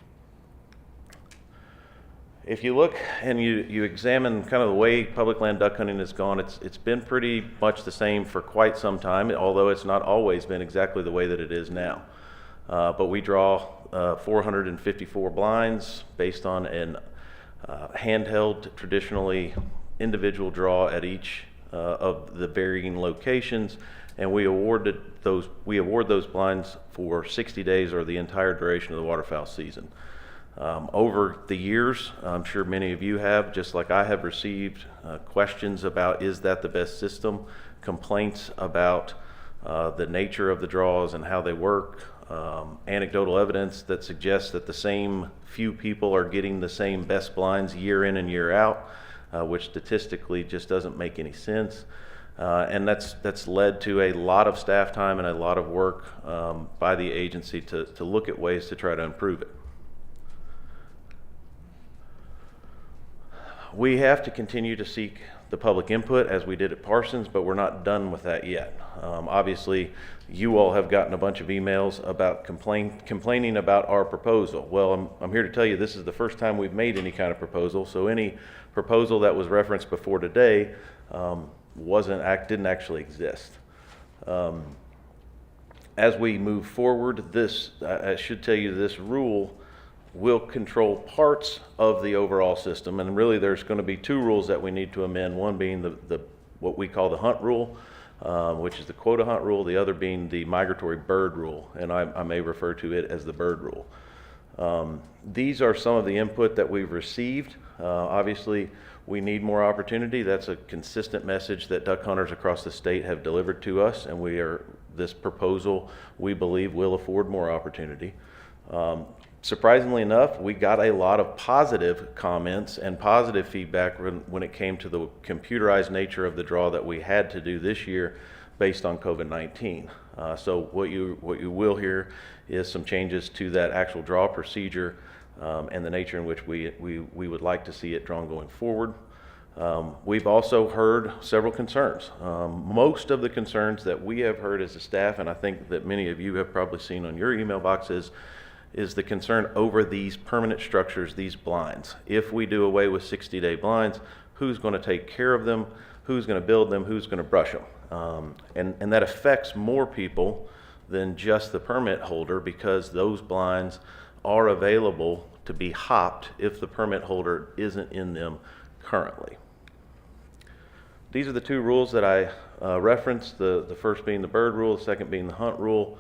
M: If you look and you examine kind of the way public land duck hunting has gone, it's been pretty much the same for quite some time, although it's not always been exactly the way that it is now. But we draw 454 blinds based on an handheld, traditionally individual draw at each of the varying locations, and we award those blinds for 60 days or the entire duration of the waterfowl season. Over the years, I'm sure many of you have, just like I have, received questions about, is that the best system, complaints about the nature of the draws and how they work, anecdotal evidence that suggests that the same few people are getting the same best blinds year in and year out, which statistically just doesn't make any sense. And that's led to a lot of staff time and a lot of work by the agency to look at ways to try to improve it. We have to continue to seek the public input as we did at Parsons, but we're not done with that yet. Obviously, you all have gotten a bunch of emails about complaining about our proposal. Well, I'm here to tell you this is the first time we've made any kind of proposal, so any proposal that was referenced before today didn't actually exist. As we move forward, I should tell you this rule will control parts of the overall system, and really there's going to be two rules that we need to amend, one being what we call the hunt rule, which is the quota hunt rule, the other being the migratory bird rule, and I may refer to it as the bird rule. These are some of the input that we've received. Obviously, we need more opportunity. That's a consistent message that duck hunters across the state have delivered to us, and this proposal, we believe, will afford more opportunity. Surprisingly enough, we got a lot of positive comments and positive feedback when it came to the computerized nature of the draw that we had to do this year based on COVID-19. So what you will hear is some changes to that actual draw procedure and the nature in which we would like to see it drawn going forward. We've also heard several concerns. Most of the concerns that we have heard as a staff, and I think that many of you have probably seen on your email boxes, is the concern over these permanent structures, these blinds. If we do away with 60-day blinds, who's going to take care of them? Who's going to build them? Who's going to brush them?
A: And that affects more people than just the permit holder, because those blinds are available to be hopped if the permit holder isn't in them currently. These are the two rules that I referenced, the first being the bird rule, the second being the hunt rule.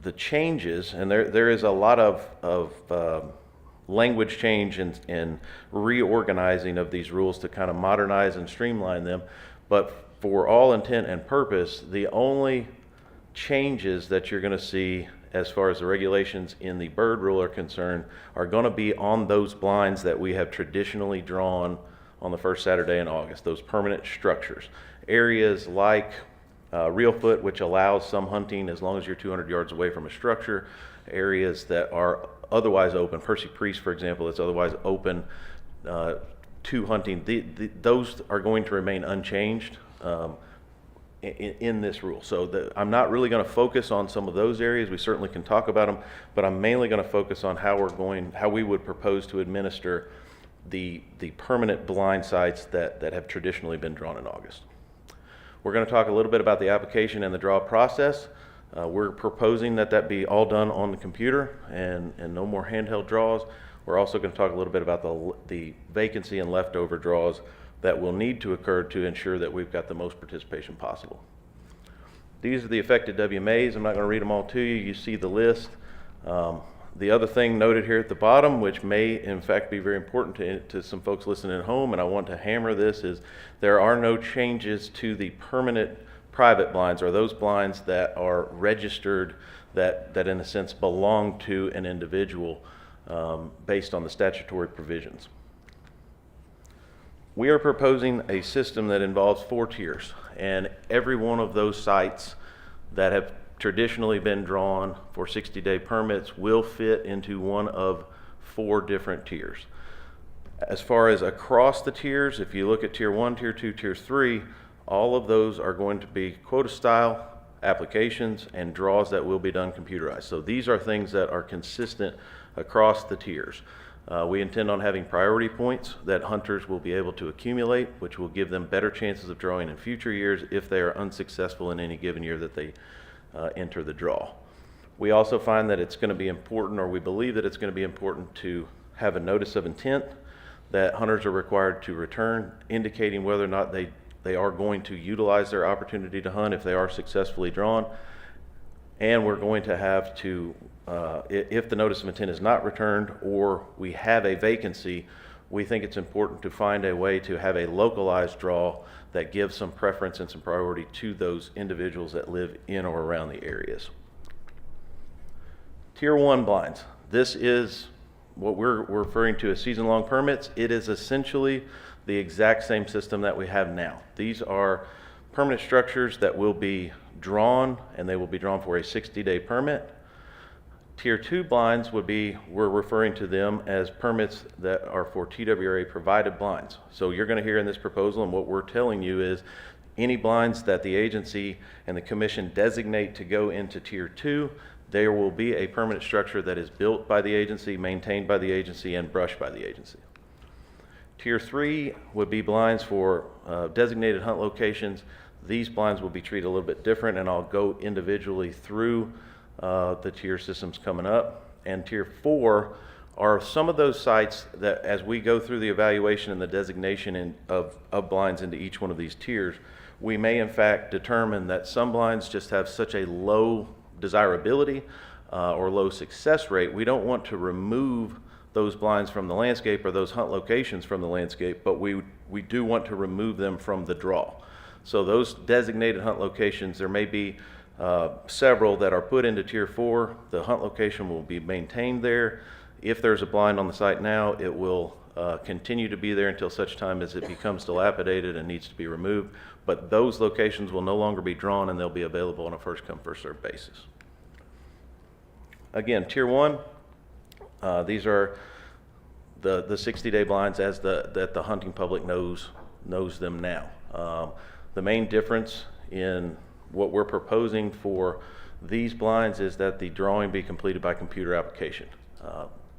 A: The changes, and there is a lot of language change and reorganizing of these rules to kind of modernize and streamline them, but for all intent and purpose, the only changes that you're going to see as far as the regulations in the bird rule are concerned are going to be on those blinds that we have traditionally drawn on the first Saturday in August, those permanent structures. Areas like Real Foot, which allows some hunting as long as you're 200 yards away from a structure. Areas that are otherwise open, Percy Priest, for example, it's otherwise open to hunting. Those are going to remain unchanged in this rule. So I'm not really going to focus on some of those areas. We certainly can talk about them, but I'm mainly going to focus on how we would propose to administer the permanent blind sites that have traditionally been drawn in August. We're going to talk a little bit about the application and the draw process. We're proposing that be all done on the computer and no more handheld draws. We're also going to talk a little bit about the vacancy and leftover draws that will need to occur to ensure that we've got the most participation possible. These are the affected WMAs. I'm not going to read them all to you. You see the list. The other thing noted here at the bottom, which may in fact be very important to some folks listening at home, and I want to hammer this, is there are no changes to the permanent private blinds, or those blinds that are registered, that in a sense belong to an individual based on the statutory provisions. We are proposing a system that involves 4 tiers, and every one of those sites that have traditionally been drawn for 60-day permits will fit into one of 4 different tiers. As far as across the tiers, if you look at tier 1, tier 2, tier 3, all of those are going to be quota style applications and draws that will be done computerized. So these are things that are consistent across the tiers. We intend on having priority points that hunters will be able to accumulate, which will give them better chances of drawing in future years if they are unsuccessful in any given year that they enter the draw. We also find that it's going to be important, or we believe that it's going to be important, to have a notice of intent that hunters are required to return, indicating whether or not they are going to utilize their opportunity to hunt if they are successfully drawn. And we're going to have to, if the notice of intent is not returned or we have a vacancy, we think it's important to find a way to have a localized draw that gives some preference and some priority to those individuals that live in or around the areas. Tier 1 blinds. This is what we're referring to as season-long permits. It is essentially the exact same system that we have now. These are permanent structures that will be drawn, and they will be drawn for a 60-day permit. Tier 2 blinds would be, we're referring to them as permits that are for TWRA provided blinds. So you're going to hear in this proposal, and what we're telling you is any blinds that the agency and the commission designate to go into Tier 2, there will be a permanent structure that is built by the agency, maintained by the agency, and brushed by the agency. Tier 3 would be blinds for designated hunt locations. These blinds will be treated a little bit different, and I'll go individually through the tier systems coming up. And Tier 4 are some of those sites that, as we go through the evaluation and the designation of blinds into each one of these tiers, we may in fact determine that some blinds just have such a low desirability or low success rate, we don't want to remove those blinds from the landscape or those hunt locations from the landscape, but we do want to remove them from the draw. So those designated hunt locations, there may be several that are put into Tier 4. The hunt location will be maintained there. If there's a blind on the site now, it will continue to be there until such time as it becomes dilapidated and needs to be removed. But those locations will no longer be drawn, and they'll be available on a first-come, first-served basis. Again, Tier 1, these are the 60-day blinds as that the hunting public knows them now. The main difference in what we're proposing for these blinds is that the drawing be completed by computer application.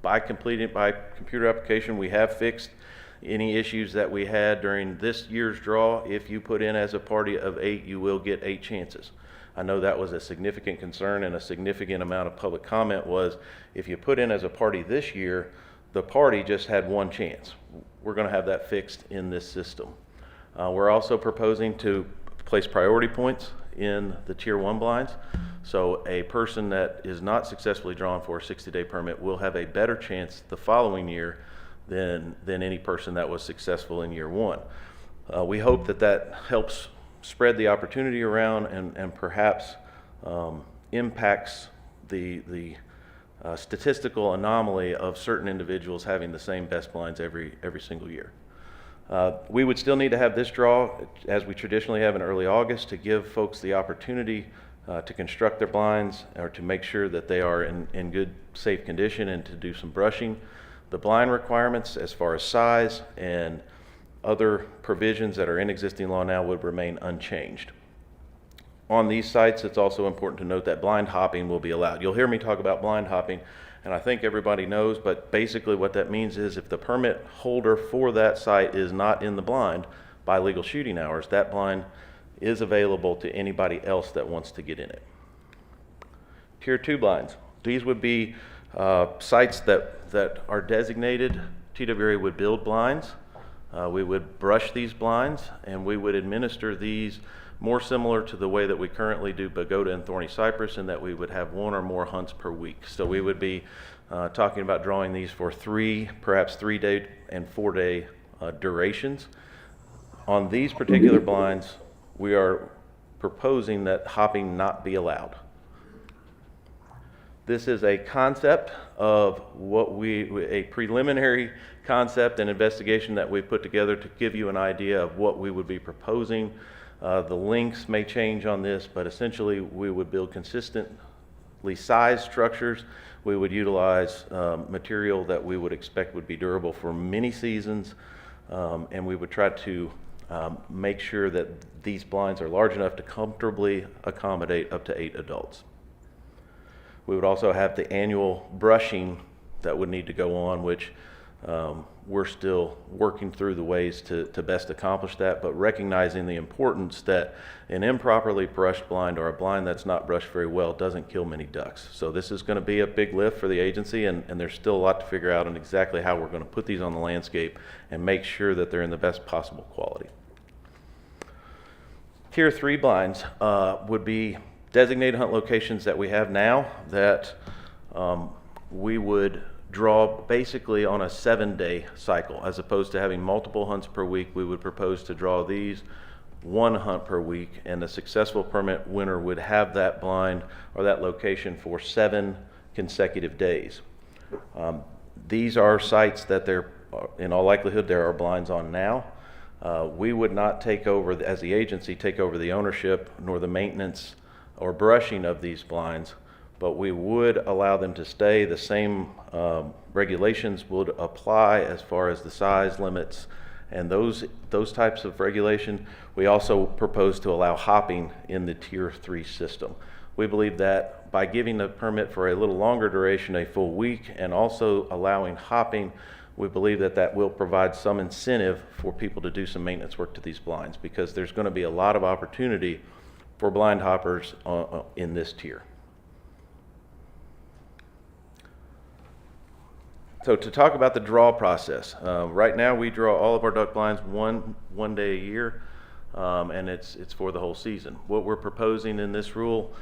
A: By completing by computer application, we have fixed
M: any issues that we had during this year's draw, if you put in as a party of 8, you will get 8 chances. I know that was a significant concern, and a significant amount of public comment was, if you put in as a party this year, the party just had 1 chance. We're going to have that fixed in this system. We're also proposing to place priority points in the Tier 1 blinds. So a person that is not successfully drawn for a 60-day permit will have a better chance the following year than any person that was successful in year 1. We hope that that helps spread the opportunity around and perhaps impacts the statistical anomaly of certain individuals having the same best blinds every single year. We would still need to have this draw, as we traditionally have in early August, to give folks the opportunity to construct their blinds or to make sure that they are in good, safe condition, and to do some brushing. The blind requirements as far as size and other provisions that are in existing law now would remain unchanged. On these sites, it's also important to note that blind hopping will be allowed. You'll hear me talk about blind hopping, and I think everybody knows, but basically what that means is if the permit holder for that site is not in the blind by legal shooting hours, that blind is available to anybody else that wants to get in it. Tier 2 blinds. These would be sites that are designated. TWRA would build blinds. We would brush these blinds, and we would administer these more similar to the way that we currently do Pagoda and Thorny Cypress, in that we would have 1 or more hunts per week. So we would be talking about drawing these for 3, perhaps 3-day and 4-day durations. On these particular blinds, we are proposing that hopping not be allowed. This is a concept of a preliminary concept and investigation that we put together to give you an idea of what we would be proposing. The links may change on this, but essentially we would build consistently sized structures. We would utilize material that we would expect would be durable for many seasons, and we would try to make sure that these blinds are large enough to comfortably accommodate up to 8 adults. We would also have the annual brushing that would need to go on, which we're still working through the ways to best accomplish that, but recognizing the importance that an improperly brushed blind, or a blind that's not brushed very well, doesn't kill many ducks. So this is going to be a big lift for the agency, and there's still a lot to figure out on exactly how we're going to put these on the landscape and make sure that they're in the best possible quality. Tier 3 blinds would be designated hunt locations that we have now that we would draw basically on a 7-day cycle. As opposed to having multiple hunts per week, we would propose to draw these 1 hunt per week, and the successful permit winner would have that blind or that location for 7 consecutive days. These are sites that in all likelihood there are blinds on now. We would not take over, as the agency, take over the ownership nor the maintenance or brushing of these blinds, but we would allow them to stay. The same regulations would apply as far as the size limits and those types of regulation. We also propose to allow hopping in the Tier 3 system. We believe that by giving the permit for a little longer duration, a full week, and also allowing hopping, we believe that that will provide some incentive for people to do some maintenance work to these blinds, because there's going to be a lot of opportunity for blind hoppers in this tier. So to talk about the draw process, right now we draw all of our duck blinds one day a year, and it's for the whole season. What we're proposing in this rule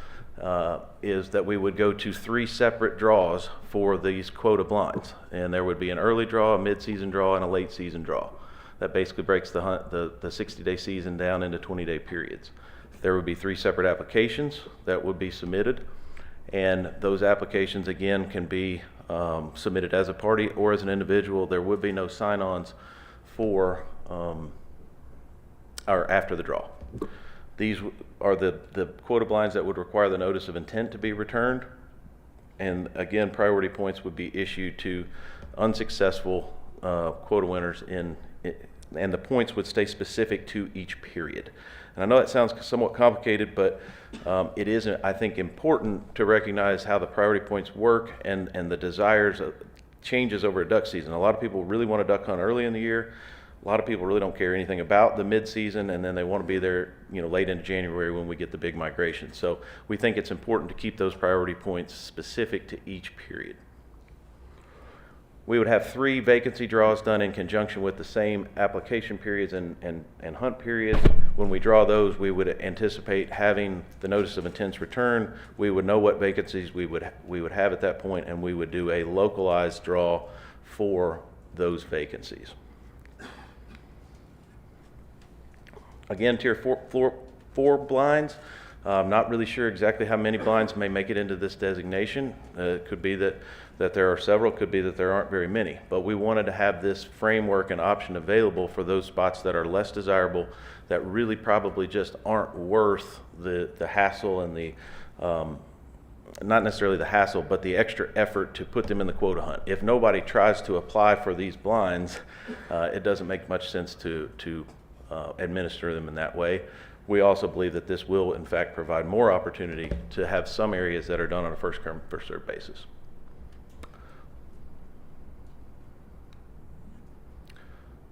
M: is that we would go to 3 separate draws for these quota blinds, and there would be an early draw, a mid-season draw, and a late season draw. That basically breaks the 60-day season down into 20-day periods. There would be 3 separate applications that would be submitted, and those applications again can be submitted as a party or as an individual. There would be no sign-ons for or after the draw. These are the quota blinds that would require the notice of intent to be returned, and again, priority points would be issued to unsuccessful quota winners and the points would stay specific to each period. And I know that sounds somewhat complicated, but it is, I think, important to recognize how the priority points work and the desires changes over a duck season. A lot of people really want to duck hunt early in the year. A lot of people really don't care anything about the mid-season, and then they want to be there, late into January when we get the big migration. So we think it's important to keep those priority points specific to each period. We would have 3 vacancy draws done in conjunction with the same application periods and hunt periods. When we draw those, we would anticipate having the notice of intents return. We would know what vacancies we would have at that point, and we would do a localized draw for those vacancies. Again, tier 4 blinds. Not really sure exactly how many blinds may make it into this designation. It could be that there are several, could be that there aren't very many. But we wanted to have this framework and option available for those spots that are less desirable, that really probably just aren't worth the hassle and the, not necessarily the hassle, but the extra effort to put them in the quota hunt. If nobody tries to apply for these blinds, it doesn't make much sense to administer them in that way. We also believe that this will, in fact, provide more opportunity to have some areas that are done on a first come, first served basis.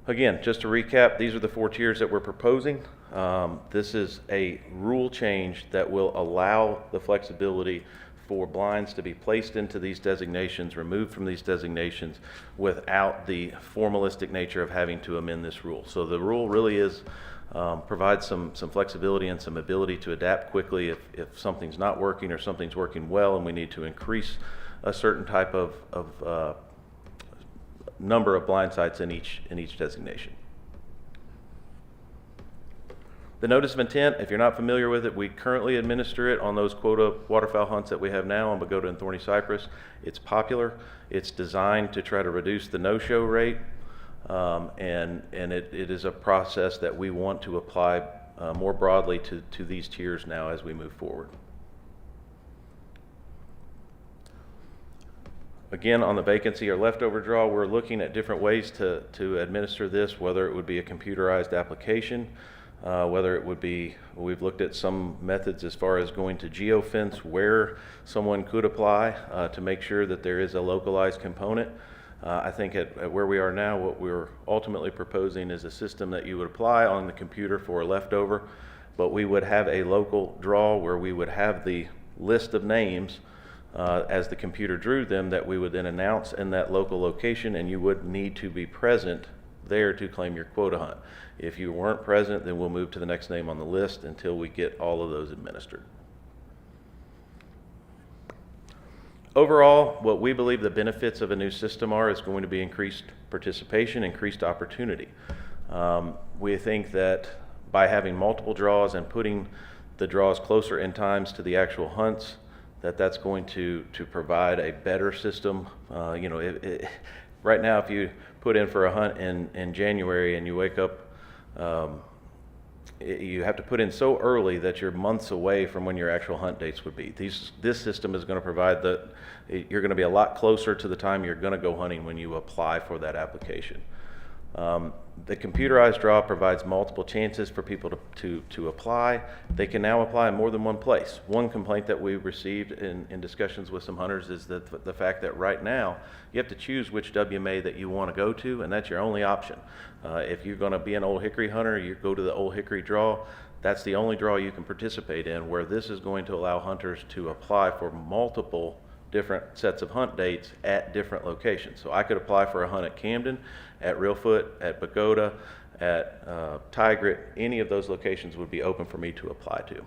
M: Again, just to recap, these are the 4 tiers that we're proposing. This is a rule change that will allow the flexibility for blinds to be placed into these designations, removed from these designations, without the formalistic nature of having to amend this rule. So the rule really is provides some flexibility and some ability to adapt quickly if something's not working or something's working well and we need to increase a certain type of number of blind sites in each designation. The notice of intent, if you're not familiar with it, we currently administer it on those quota waterfowl hunts that we have now on Pagoda and Thorny Cypress. It's popular. It's designed to try to reduce the no-show rate, and it is a process that we want to apply more broadly to these tiers now as we move forward. Again, on the vacancy or leftover draw, we're looking at different ways to administer this, whether it would be a computerized application, whether it would be, we've looked at some methods as far as going to geofence where someone could apply to make sure that there is a localized component. I think at where we are now, what we're ultimately proposing is a system that you would apply on the computer for a leftover, but we would have a local draw where we would have the list of names as the computer drew them that we would then announce in that local location, and you would need to be present there to claim your quota hunt. If you weren't present, then we'll move to the next name on the list until we get all of those administered. Overall, what we believe the benefits of a new system are is going to be increased participation, increased opportunity. We think that by having multiple draws and putting the draws closer in times to the actual hunts, that's going to provide a better system. Right now, if you put in for a hunt in January and you wake up, you have to put in so early that you're months away from when your actual hunt dates would be. This system is going to provide that you're going to be a lot closer to the time you're going to go hunting when you apply for that application. The computerized draw provides multiple chances for people to apply. They can now apply in more than one place. One complaint that we received in discussions with some hunters is that the fact that right now you have to choose which WMA that you want to go to, and that's your only option. If you're going to be an Old Hickory hunter, you go to the Old Hickory draw. That's the only draw you can participate in, where this is going to allow hunters to apply for multiple different sets of hunt dates at different locations. So I could apply for a hunt at Camden, at Reelfoot, at Pagoda, at Tigrit. Any of those locations would be open for me to apply to.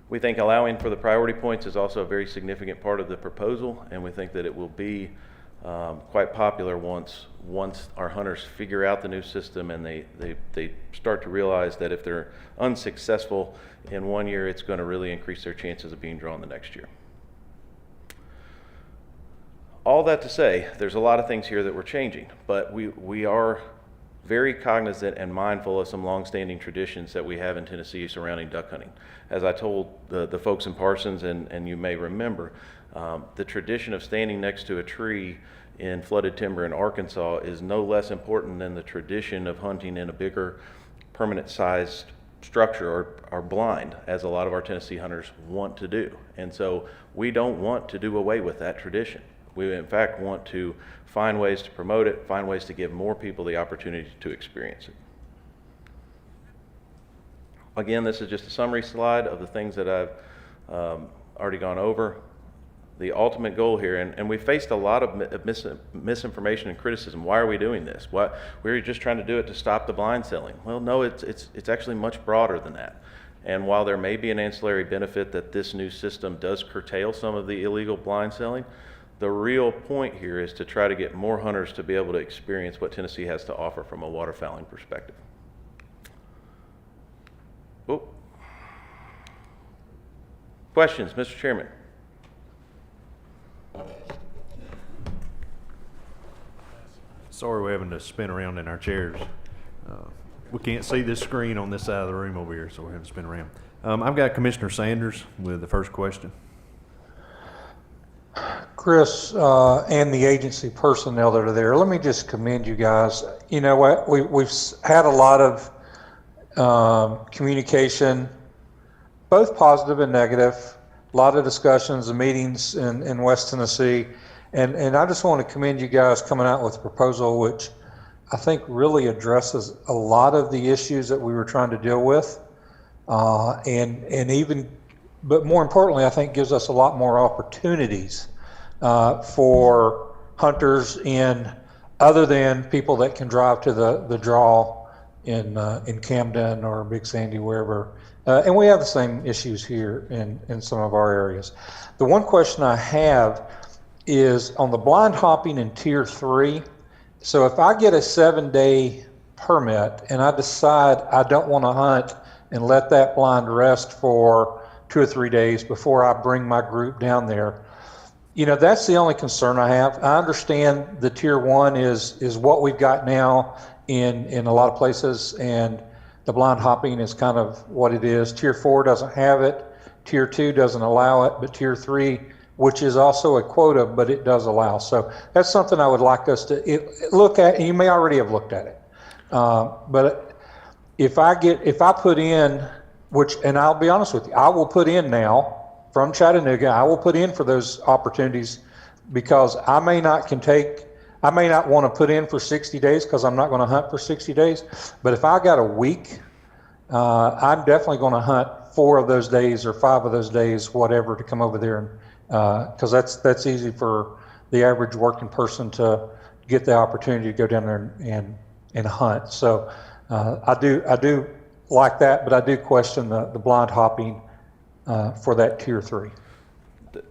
M: We think allowing for the priority points is also a very significant part of the proposal, and we think that it will be quite popular once our hunters figure out the new system and they start to realize that if they're unsuccessful in one year, it's going to really increase their chances of being drawn the next year. All that to say, there's a lot of things here that we're changing, but we are very cognizant and mindful of some longstanding traditions that we have in Tennessee surrounding duck hunting. As I told the folks in Parsons, and you may remember, the tradition of standing next to a tree in flooded timber in Arkansas is no less important than the tradition of hunting in a bigger permanent sized structure or blind, as a lot of our Tennessee hunters want to do. And so we don't want to do away with that tradition. We in fact want to find ways to promote it, find ways to give more people the opportunity to experience it. Again, this is just a summary slide of the things that I've already gone over. The ultimate goal here, and we faced a lot of misinformation and criticism. Why are we doing this? Why, we're just trying to do it to stop the blind selling. Well, no, it's actually much broader than that. And while there may be an ancillary benefit that this new system does curtail some of the illegal blind selling, the real point here is to try to get more hunters to be able to experience what Tennessee has to offer from a waterfowling perspective. Oh. Questions, Mr. Chairman?
A: Sorry we're having to spin around in our chairs. We can't see this screen on this side of the room over here, so we're having to spin around. I've got Commissioner Sanders with the first question.
O: Chris and the agency personnel that are there, let me just commend you guys. You know what, we've had a lot of communication, both positive and negative, a lot of discussions and meetings in West Tennessee. And I just want to commend you guys coming out with a proposal which I think really addresses a lot of the issues that we were trying to deal with. And even, but more importantly, I think gives us a lot more opportunities for hunters in other than people that can drive to the draw in Camden or Big Sandy, wherever. And we have the same issues here in some of our areas. The one question I have is on the blind hopping in Tier 3. So if I get a 7-day permit and I decide I don't want to hunt and let that blind rest for 2 or 3 days before I bring my group down there, you know, that's the only concern I have. I understand the Tier 1 is what we've got now in a lot of places, and the blind hopping is kind of what it is. Tier 4 doesn't have it. Tier 2 doesn't allow it, but Tier 3, which is also a quota, but it does allow. So that's something I would like us to look at, and you may already have looked at it. But if I put in, and I'll be honest with you, I will put in now from Chattanooga, I will put in for those opportunities because I may not want to put in for 60 days because I'm not going to hunt for 60 days. But if I got a week, I'm definitely going to hunt 4 of those days or 5 of those days, whatever, to come over there and because that's easy for the average working person to get the opportunity to go down there and hunt. So I do like that, but I do question the blind hopping for that Tier 3.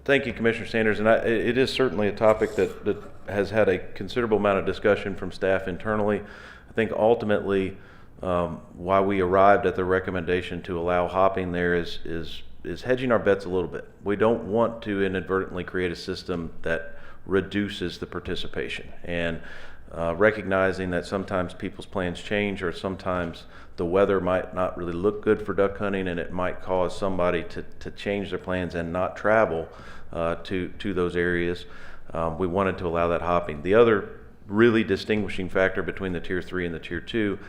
M: Thank you, Commissioner Sanders, and it is certainly a topic that has had a considerable amount of discussion from staff internally. I think ultimately why we arrived at the recommendation to allow hopping there is hedging our bets a little bit. We don't want to inadvertently create a system that reduces the participation, and recognizing that sometimes people's plans change, or sometimes the weather might not really look good for duck hunting, and it might cause somebody to change their plans and not travel to those areas. We wanted to allow that hopping. The other really distinguishing factor between the Tier 3 and the Tier 2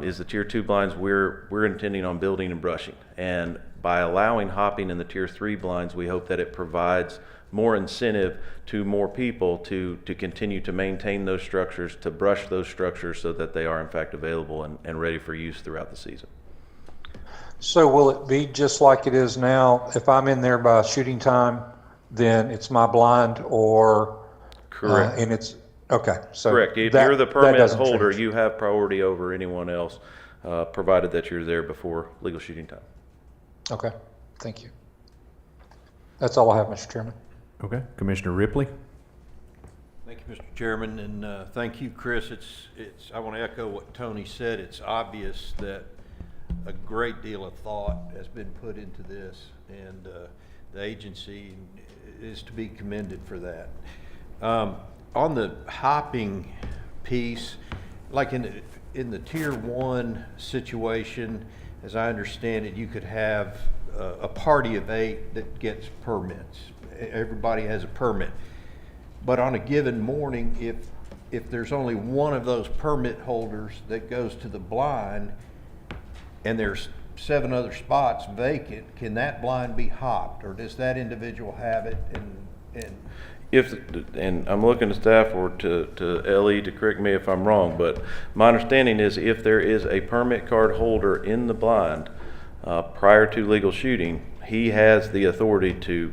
M: is the Tier 2 blinds we're intending on building and brushing. And by allowing hopping in the Tier 3 blinds, we hope that it provides more incentive to more people to continue to maintain those structures, to brush those structures so that they are in fact available and ready for use throughout the season.
O: So will it be just like it is now? If I'm in there by shooting time, then it's my blind, or
M: correct?
O: And it's okay. So
M: correct. If you're the permit holder, you have priority over anyone else, provided that you're there before legal shooting time.
O: Okay, thank you. That's all I have, Mr. Chairman.
A: Okay, Commissioner Ripley.
P: Thank you, Mr. Chairman, and thank you, Chris. I want to echo what Tony said. It's obvious that a great deal of thought has been put into this, and the agency is to be commended for that. On the hopping piece, like in the Tier 1 situation, as I understand it, you could have a party of 8 that gets permits. Everybody has a permit. But on a given morning, if there's only one of those permit holders that goes to the blind and there's 7 other spots vacant, can that blind be hopped, or does that individual have it? And
M: and I'm looking to staff or to Ellie to correct me if I'm wrong, but my understanding is if there is a permit card holder in the blind prior to legal shooting, he has the authority to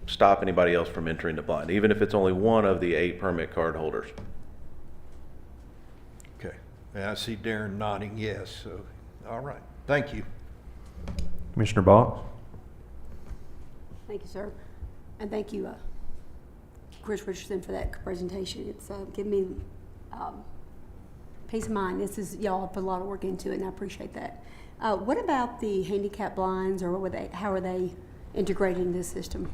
M: stop anybody else from entering the blind, even if it's only one of the 8 permit card holders.
P: Okay. And I see Darren nodding yes, so, all right. Thank you.
A: Commissioner Boggs?
Q: Thank you, sir. And thank you, Chris Richardson, for that presentation. It's given me peace of mind. Y'all put a lot of work into it, and I appreciate that. What about the handicap blinds, or how are they integrated in this system?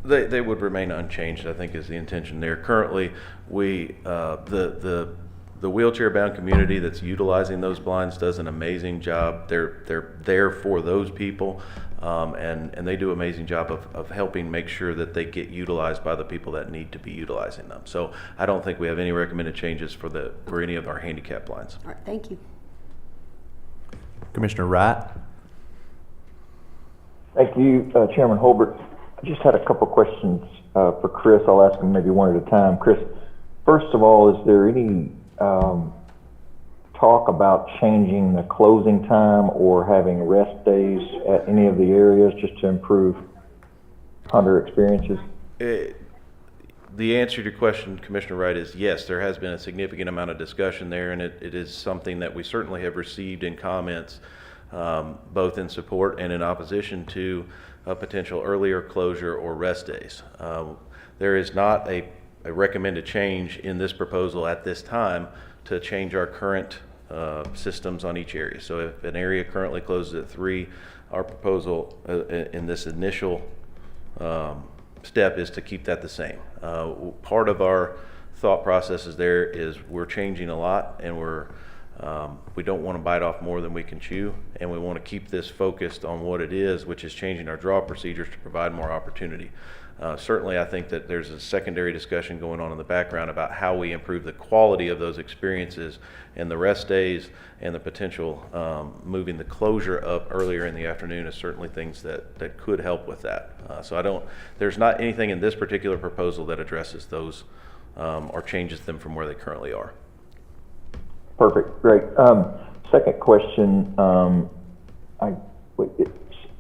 M: They would remain unchanged, I think, is the intention there. Currently, the wheelchair-bound community that's utilizing those blinds does an amazing job. They're there for those people, and they do an amazing job of helping make sure that they get utilized by the people that need to be utilizing them. So I don't think we have any recommended changes for any of our handicap blinds.
Q: All right, thank you.
A: Commissioner Wright?
E: Thank you, Chairman Holbert. I just had a couple questions for Chris. I'll ask them maybe one at a time. Chris, first of all, is there any talk about changing the closing time or having rest days at any of the areas just to improve hunter experiences?
M: The answer to your question, Commissioner Wright, is yes, there has been a significant amount of discussion there, and it is something that we certainly have received in comments, both in support and in opposition to a potential earlier closure or rest days. There is not a recommended change in this proposal at this time to change our current systems on each area. So if an area currently closes at 3, our proposal in this initial step is to keep that the same. Part of our thought processes there is we're changing a lot, and we don't want to bite off more than we can chew, and we want to keep this focused on what it is, which is changing our draw procedures to provide more opportunity. Certainly, I think that there's a secondary discussion going on in the background about how we improve the quality of those experiences, and the rest days and the potential moving the closure up earlier in the afternoon is certainly things that could help with that. So there's not anything in this particular proposal that addresses those or changes them from where they currently are.
E: Perfect, great. Second question,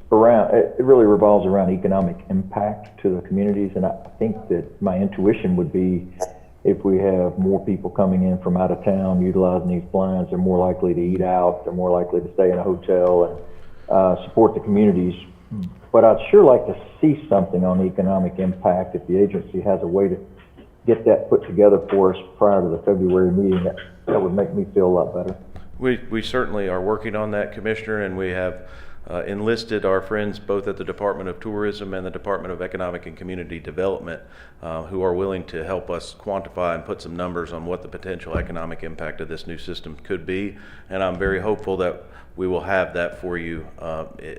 E: it really revolves around economic impact to the communities, and I think that my intuition would be if we have more people coming in from out of town utilizing these blinds, they're more likely to eat out, they're more likely to stay in a hotel and support the communities. But I'd sure like to see something on economic impact. If the agency has a way to get that put together for us prior to the February meeting, that would make me feel a lot better.
M: We certainly are working on that, Commissioner, and we have enlisted our friends both at the Department of Tourism and the Department of Economic and Community Development who are willing to help us quantify and put some numbers on what the potential economic impact of this new system could be. And I'm very hopeful that we will have that for you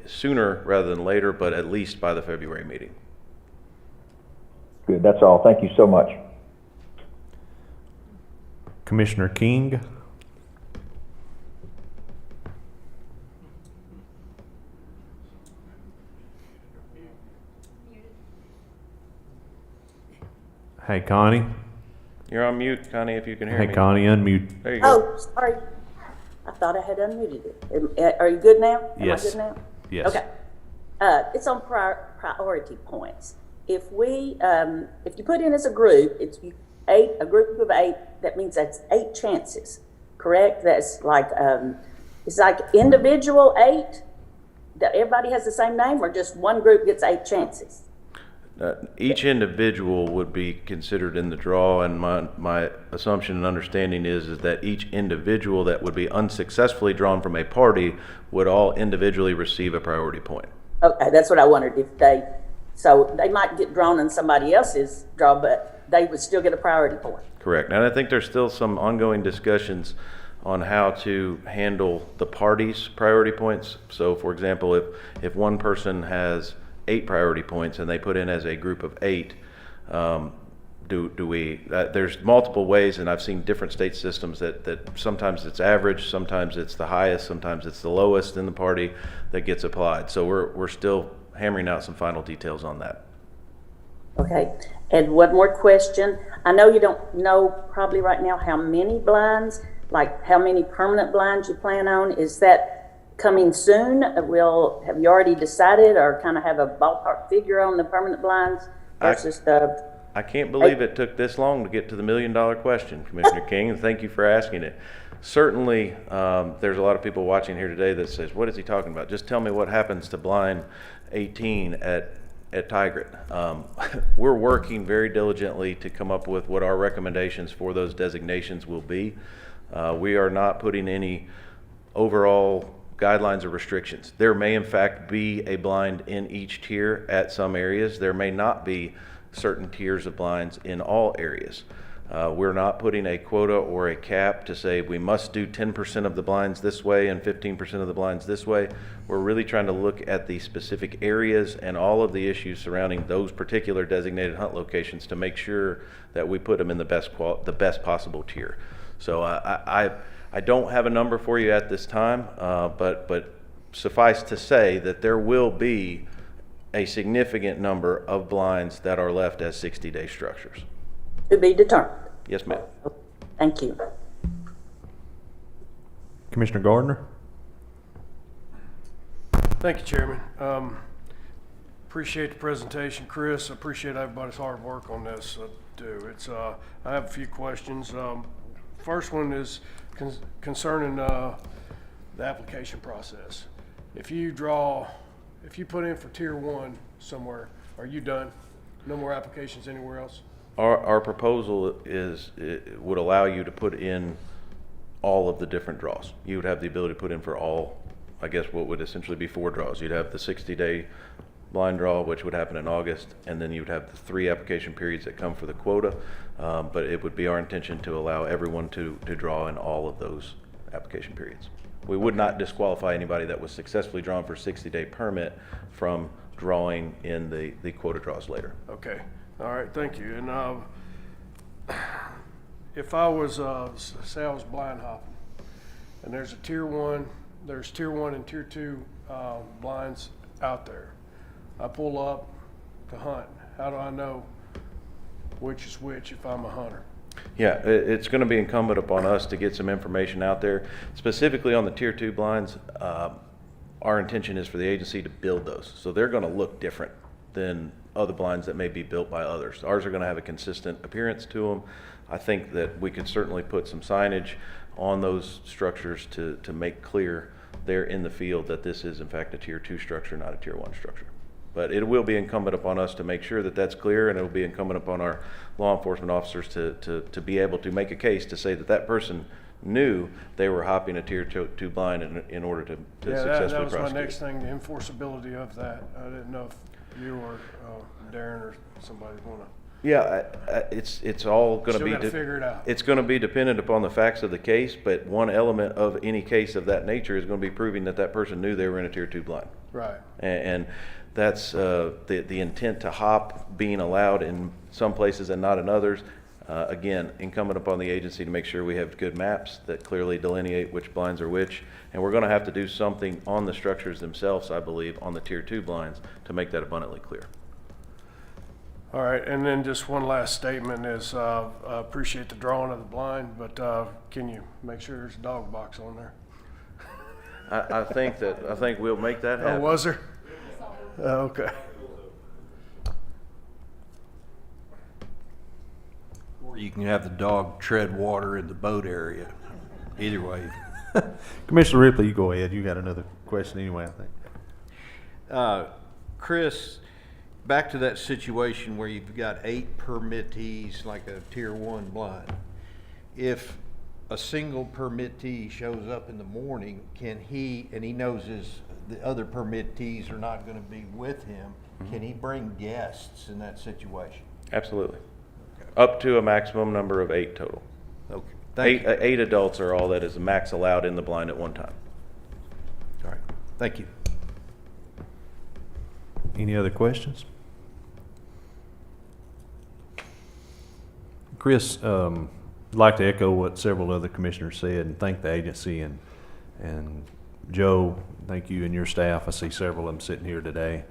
M: sooner rather than later, but at least by the February meeting.
E: Good, that's all. Thank you so much.
A: Commissioner King? Hey, Connie.
M: You're on mute, Connie, if you can hear me.
A: Hey, Connie, unmute.
M: There you go.
R: Oh, sorry. I thought I had unmuted it. Are you good now?
A: Yes.
R: Am I good now?
A: Yes.
R: Okay. It's on priority points. If you put in as a group, it's a group of 8, that means that's 8 chances, correct? That's like, it's like individual 8, that everybody has the same name, or just one group gets 8 chances?
M: Each individual would be considered in the draw, and my assumption and understanding is that each individual that would be unsuccessfully drawn from a party would all individually receive a priority point.
R: Okay, that's what I wondered. So they might get drawn in somebody else's draw, but they would still get a priority point.
M: Correct. And I think there's still some ongoing discussions on how to handle the party's priority points. So, for example, if one person has 8 priority points and they put in as a group of 8, there's multiple ways, and I've seen different state systems that sometimes it's average, sometimes it's the highest, sometimes it's the lowest in the party that gets applied. So we're still hammering out some final details on that.
R: Okay, and one more question. I know you don't know probably right now how many blinds, like how many permanent blinds you plan on. Is that coming soon? Have you already decided or kind of have a ballpark figure on the permanent blinds versus the?
A: I can't believe it took this long to get to the $1 million question, Commissioner King, and thank you for asking it. Certainly, there's a lot of people watching here today that says, what is he talking about? Just tell me what happens to blind 18 at Tigard. We're working very diligently to come up with what our recommendations for those designations will be. We are not putting any overall guidelines or restrictions. There may in fact be a blind in each tier at some areas. There may not be certain tiers of blinds in all areas. We're not putting a quota or a cap to say we must do 10% of the blinds this way and 15% of the blinds this way. We're really trying to look at the specific areas and all of the issues surrounding those particular designated hunt locations to make sure that we put them in the best possible tier. So I don't have a number for you at this time, but suffice to say that there will be a significant number of blinds that are left as 60-day structures.
R: To be determined.
A: Yes, ma'am.
R: Thank you.
A: Commissioner Gardner?
L: Thank you, Chairman. Appreciate the presentation, Chris. Appreciate everybody's hard work on this too. I have a few questions. First one is concerning the application process. If you put in for tier 1 somewhere, are you done? No more applications anywhere else?
A: Our proposal would allow you to put in all of the different draws. You would have the ability to put in for all, I guess what would essentially be 4 draws. You'd have the 60-day blind draw, which would happen in August, and then you would have the 3 application periods that come for the quota. But it would be our intention to allow everyone to draw in all of those application periods. We would not disqualify anybody that was successfully drawn for 60-day permit from drawing in the quota draws later.
L: Okay. All right. Thank you. And if I was, say I was blind hopping, and there's tier 1 and tier 2 blinds out there. I pull up to hunt. How do I know which is which if I'm a hunter?
A: Yeah, it's going to be incumbent upon us to get some information out there. Specifically on the tier 2 blinds, our intention is for the agency to build those. So they're going to look different than other blinds that may be built by others. Ours are going to have a consistent appearance to them. I think that we could certainly put some signage on those structures to make clear there in the field that this is in fact a tier 2 structure, not a tier 1 structure. But it will be incumbent upon us to make sure that that's clear, and it will be incumbent upon our law enforcement officers to be able to make a case to say that that person knew they were hopping a tier 2 blind in order to successfully prosecute.
L: That was my next thing, the enforceability of that. I didn't know if you or Darren or somebody want to.
A: Yeah, it's all going to be.
L: Figure it out.
A: It's going to be dependent upon the facts of the case, but one element of any case of that nature is going to be proving that that person knew they were in a tier 2 blind.
L: Right.
A: And that's the intent to hop being allowed in some places and not in others. Again, incumbent upon the agency to make sure we have good maps that clearly delineate which blinds are which. And we're going to have to do something on the structures themselves, I believe, on the tier 2 blinds to make that abundantly clear.
L: All right, and then just one last statement is I appreciate the drawing of the blind, but can you make sure there's a dog box on there?
A: I think we'll make that happen.
L: Oh, was there? Okay.
P: Or you can have the dog tread water in the boat area. Either way.
A: Commissioner Ripley, you go ahead. You got another question anyway, I think.
P: Chris, back to that situation where you've got 8 permittees, like a tier 1 blind. If a single permittee shows up in the morning, can he, and he knows the other permittees are not going to be with him, can he bring guests in that situation?
A: Absolutely. Okay. Up to a maximum number of 8 total.
P: Okay. Thank you.
A: 8 adults are all that is the max allowed in the blind at one time.
P: All right. Thank you.
A: Any other questions? Chris, I'd like to echo what several other commissioners said and thank the agency and Joe, thank you and your staff. I see several of them sitting here today.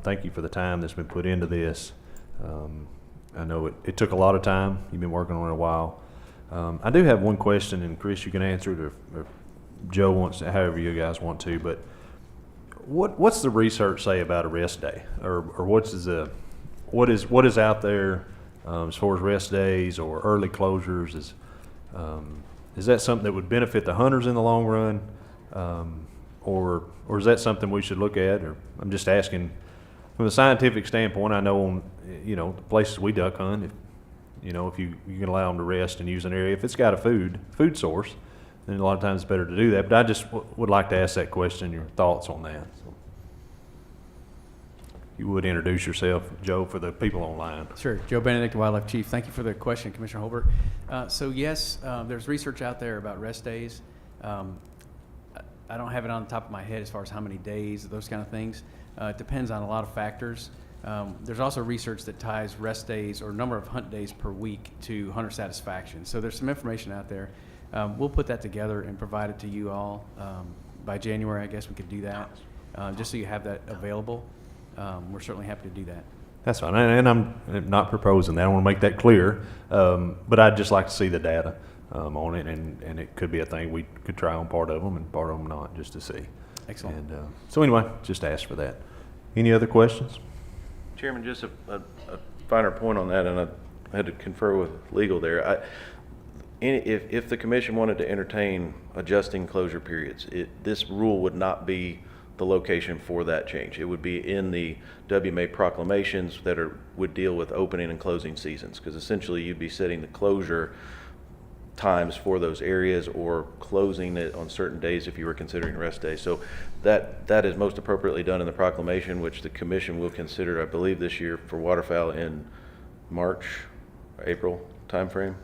A: Thank you for the time that's been put into this. I know it took a lot of time. You've been working on it a while. I do have one question, and Chris, you can answer it, or Joe wants to, however you guys want to, but what's the research say about a rest day, or what is out there as far as rest days or early closures? Is that something that would benefit the hunters in the long run, or is that something we should look at? Or I'm just asking from a scientific standpoint. I know on the places we duck hunt, if you can allow them to rest and use an area, if it's got a food source, then a lot of times it's better to do that. But I just would like to ask that question, your thoughts on that. So, you would introduce yourself, Joe, for the people online.
S: Sure. Joe Benedict, Wildlife Chief. Thank you for the question, Commissioner Holbert. So yes, there's research out there about rest days. I don't have it on the top of my head as far as how many days, those kind of things. It depends on a lot of factors. There's also research that ties rest days or number of hunt days per week to hunter satisfaction. So there's some information out there. We'll put that together and provide it to you all by January. I guess we could do that, just so you have that available. We're certainly happy to do that.
A: That's fine, and I'm not proposing that. I want to make that clear, but I'd just like to see the data on it, and it could be a thing we could try on part of them and part of them not, just to see.
S: Excellent.
A: And so anyway, just ask for that. Any other questions?
M: Chairman, just a finer point on that, and I had to confer with legal there. If the commission wanted to entertain adjusting closure periods, this rule would not be the location for that change. It would be in the WMA proclamations that would deal with opening and closing seasons, because essentially you'd be setting the closure times for those areas or closing it on certain days if you were considering rest days. So that is most appropriately done in the proclamation, which the commission will consider, I believe, this year for waterfowl in March, April timeframe.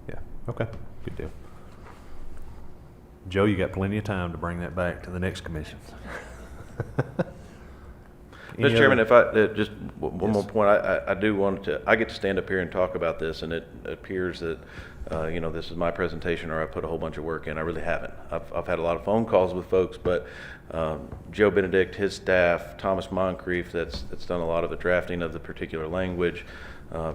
A: Yeah, okay, good deal. Joe, you got plenty of time to bring that back to the next commission.
M: Mr. Chairman, if I just one more point, I do want to. I get to stand up here and talk about this, and it appears that this is my presentation, or I put a whole bunch of work in. I really haven't. I've had a lot of phone calls with folks, but Joe Benedict, his staff, Thomas Moncrief, that's done a lot of the drafting of the particular language.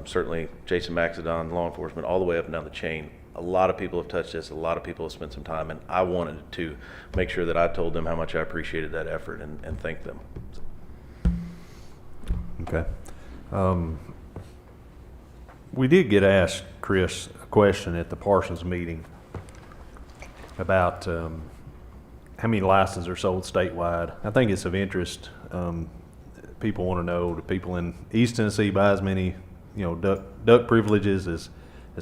M: Certainly, Jason Maxedon, law enforcement, all the way up and down the chain. A lot of people have touched this. A lot of people have spent some time, and I wanted to make sure that I told them how much I appreciated that effort and thanked them.
A: Okay. We did get asked, Chris, a question at the Parsons meeting about how many licenses are sold statewide. I think it's of interest. People want to know, do people in East Tennessee buy as many, duck privileges as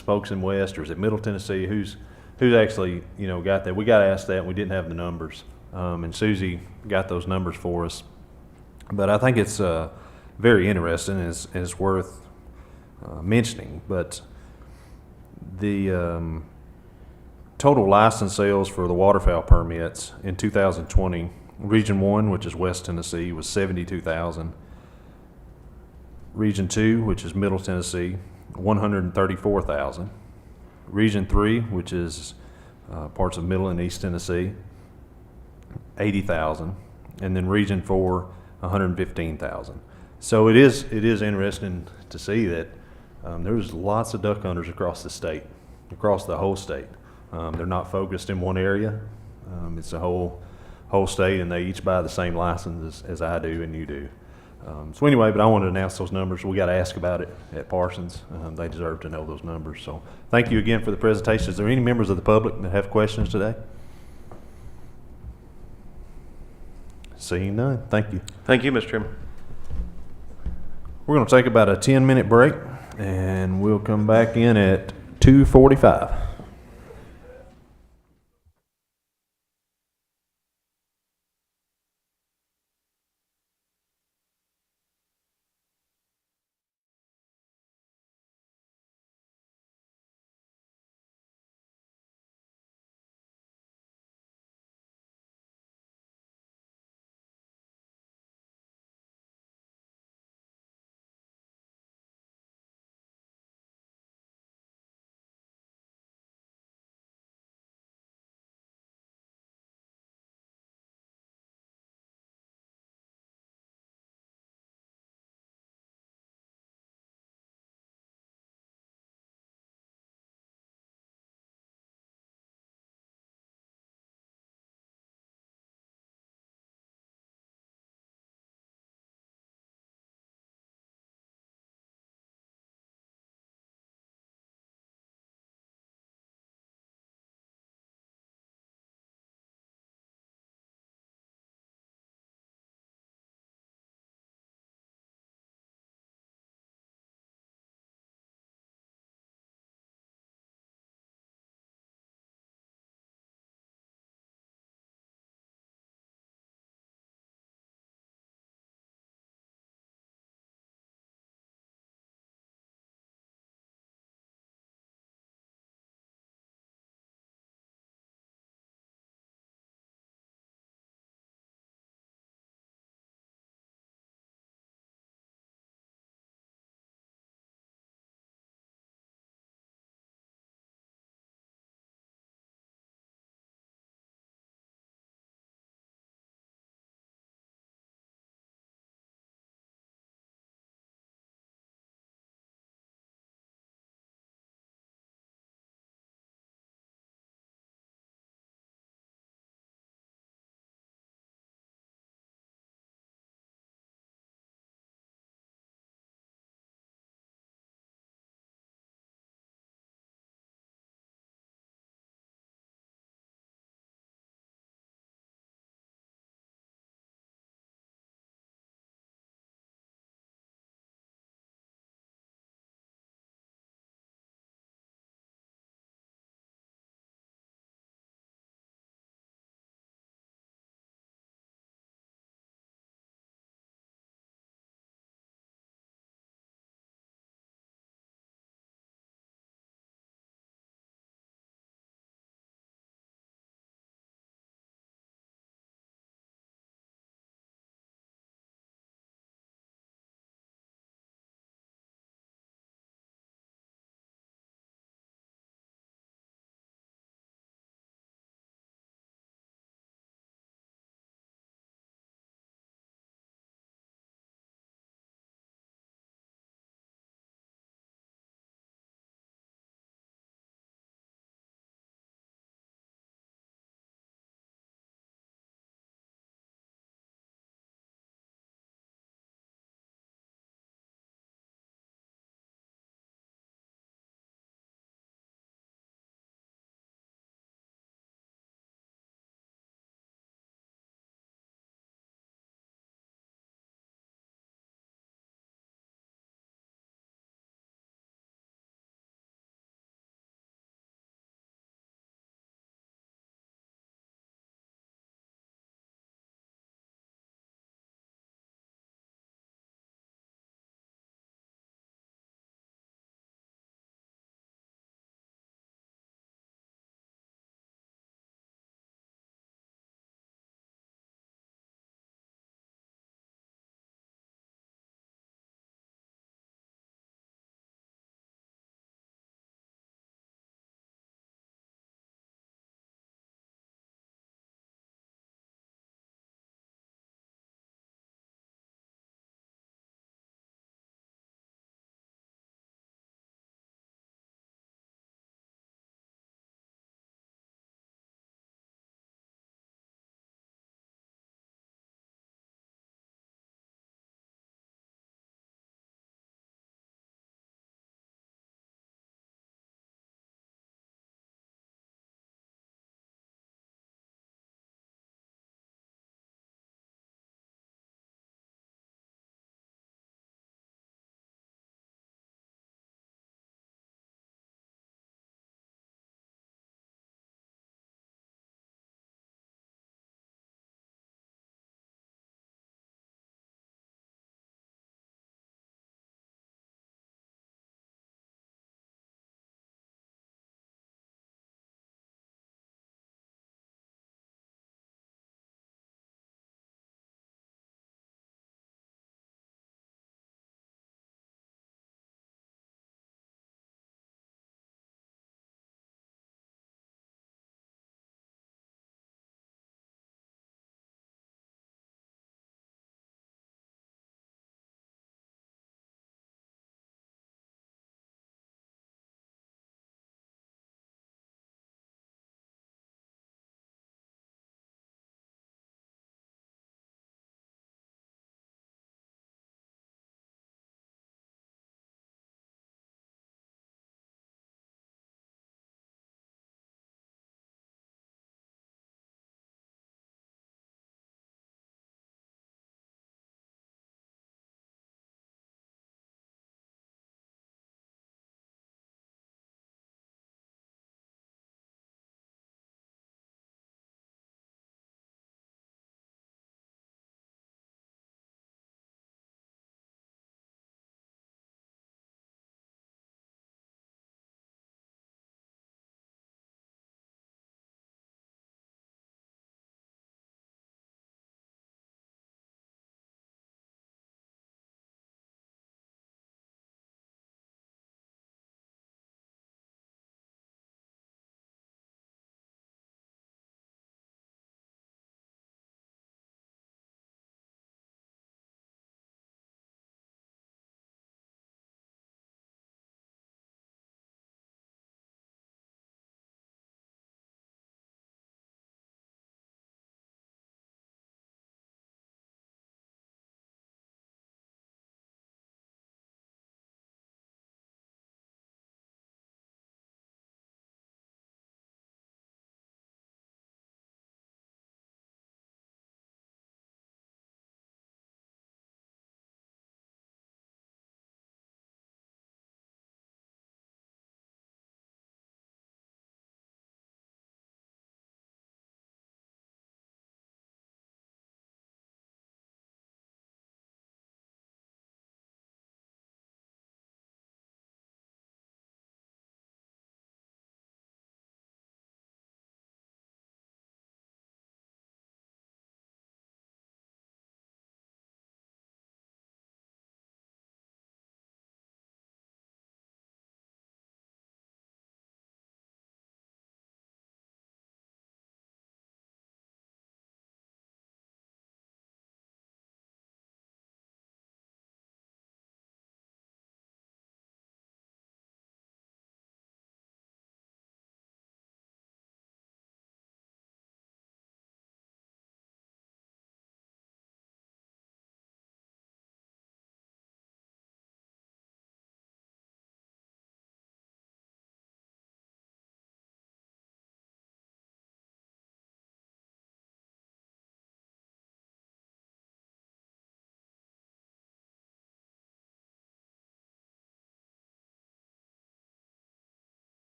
A: folks in West, or is it Middle Tennessee? Who's actually, got that? We got asked that, and we didn't have the numbers. And Susie got those numbers for us. But I think it's very interesting and is worth mentioning. But the total license sales for the waterfowl permits in 2020, Region 1, which is West Tennessee, was 72,000. Region 2, which is Middle Tennessee, 134,000. Region 3, which is parts of Middle and East Tennessee, 80,000. And then Region 4, 115,000. So it is interesting to see that there's lots of duck hunters across the state, across the whole state. They're not focused in one area. It's a whole state, and they each buy the same license as I do and you do. So anyway, but I wanted to announce those numbers. We got to ask about it at Parsons. They deserve to know those numbers. So thank you again for the presentation. Is there any members of the public that have questions today? Seeing none. Thank you.
M: Thank you, Mr. Chairman.
A: We're going to take about a 10-minute break, and we'll come back in at 2:45.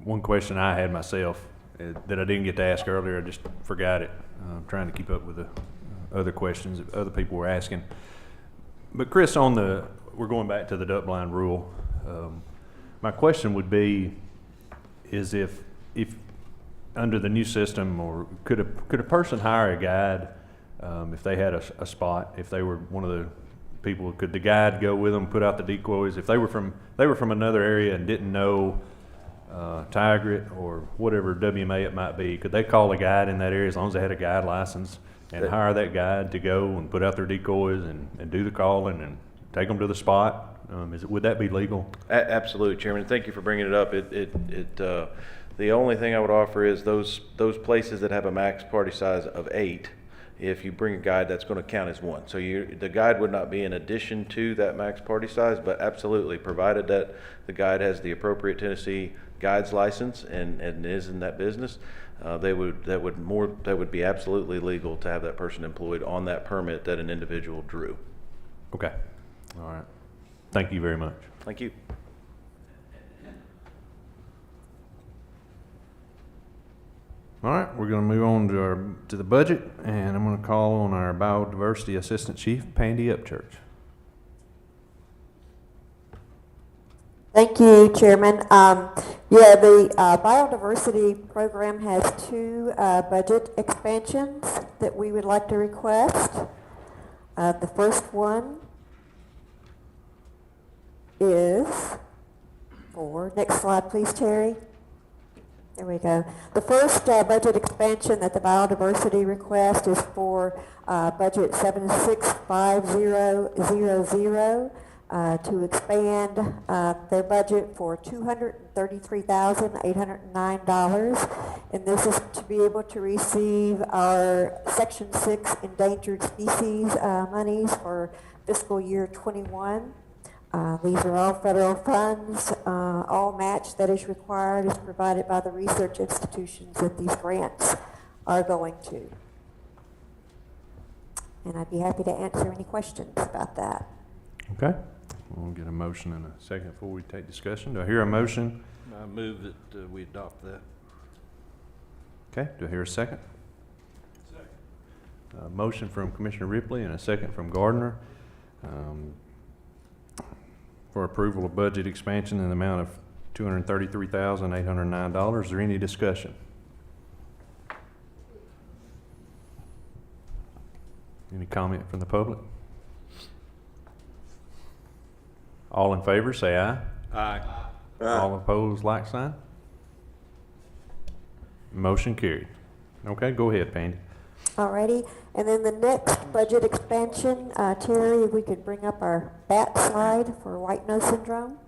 A: one question I had myself that I didn't get to ask earlier, I just forgot it. I'm trying to keep up with the other questions that other people were asking. But Chris, we're going back to the duck blind rule. My question would be, is if under the new system, or could a person hire a guide if they had a spot, if they were one of the people, could the guide go with them, put out the decoys? If they were from another area and didn't know Tigrit or whatever WMA it might be, could they call a guide in that area as long as they had a guide license and hire that guide to go and put out their decoys and do the calling and take them to the spot? Would that be legal?
M: Absolutely, Chairman. Thank you for bringing it up. The only thing I would offer is those places that have a max party size of 8. If you bring a guide, that's going to count as 1. So the guide would not be in addition to that max party size, but absolutely, provided that the guide has the appropriate Tennessee guide's license and is in that business, that would be absolutely legal to have that person employed on that permit that an individual drew.
A: Okay. All right. Thank you very much.
M: Thank you.
A: All right, we're going to move on to the budget, and I'm going to call on our Biodiversity Assistant Chief, Pandy Upchurch.
T: Thank you, Chairman. The Biodiversity Program has 2 budget expansions that we would like to request. The first one is for, next slide please, Terry. There we go. The first budget expansion that the Biodiversity request is for budget 765000 to expand their budget for $233,809. And this is to be able to receive our Section 6 Endangered Species monies for fiscal year 21. These are all federal funds. All match that is required is provided by the research institutions that these grants are going to. And I'd be happy to answer any questions about that.
A: Okay. We'll get a motion in a second before we take discussion. Do I hear a motion?
P: I move that we adopt that.
A: Okay. Do I hear a second? Second. A motion from Commissioner Ripley and a second from Gardner. For approval of budget expansion in the amount of $233,809. Is there any discussion? Any comment from the public? All in favor, say aye.
P: Aye.
A: All opposed, like sign. Motion carried. Okay, go ahead, Pandy.
T: Alrighty, and then the next budget expansion, Terry, if we could bring up our bat slide for white nose syndrome.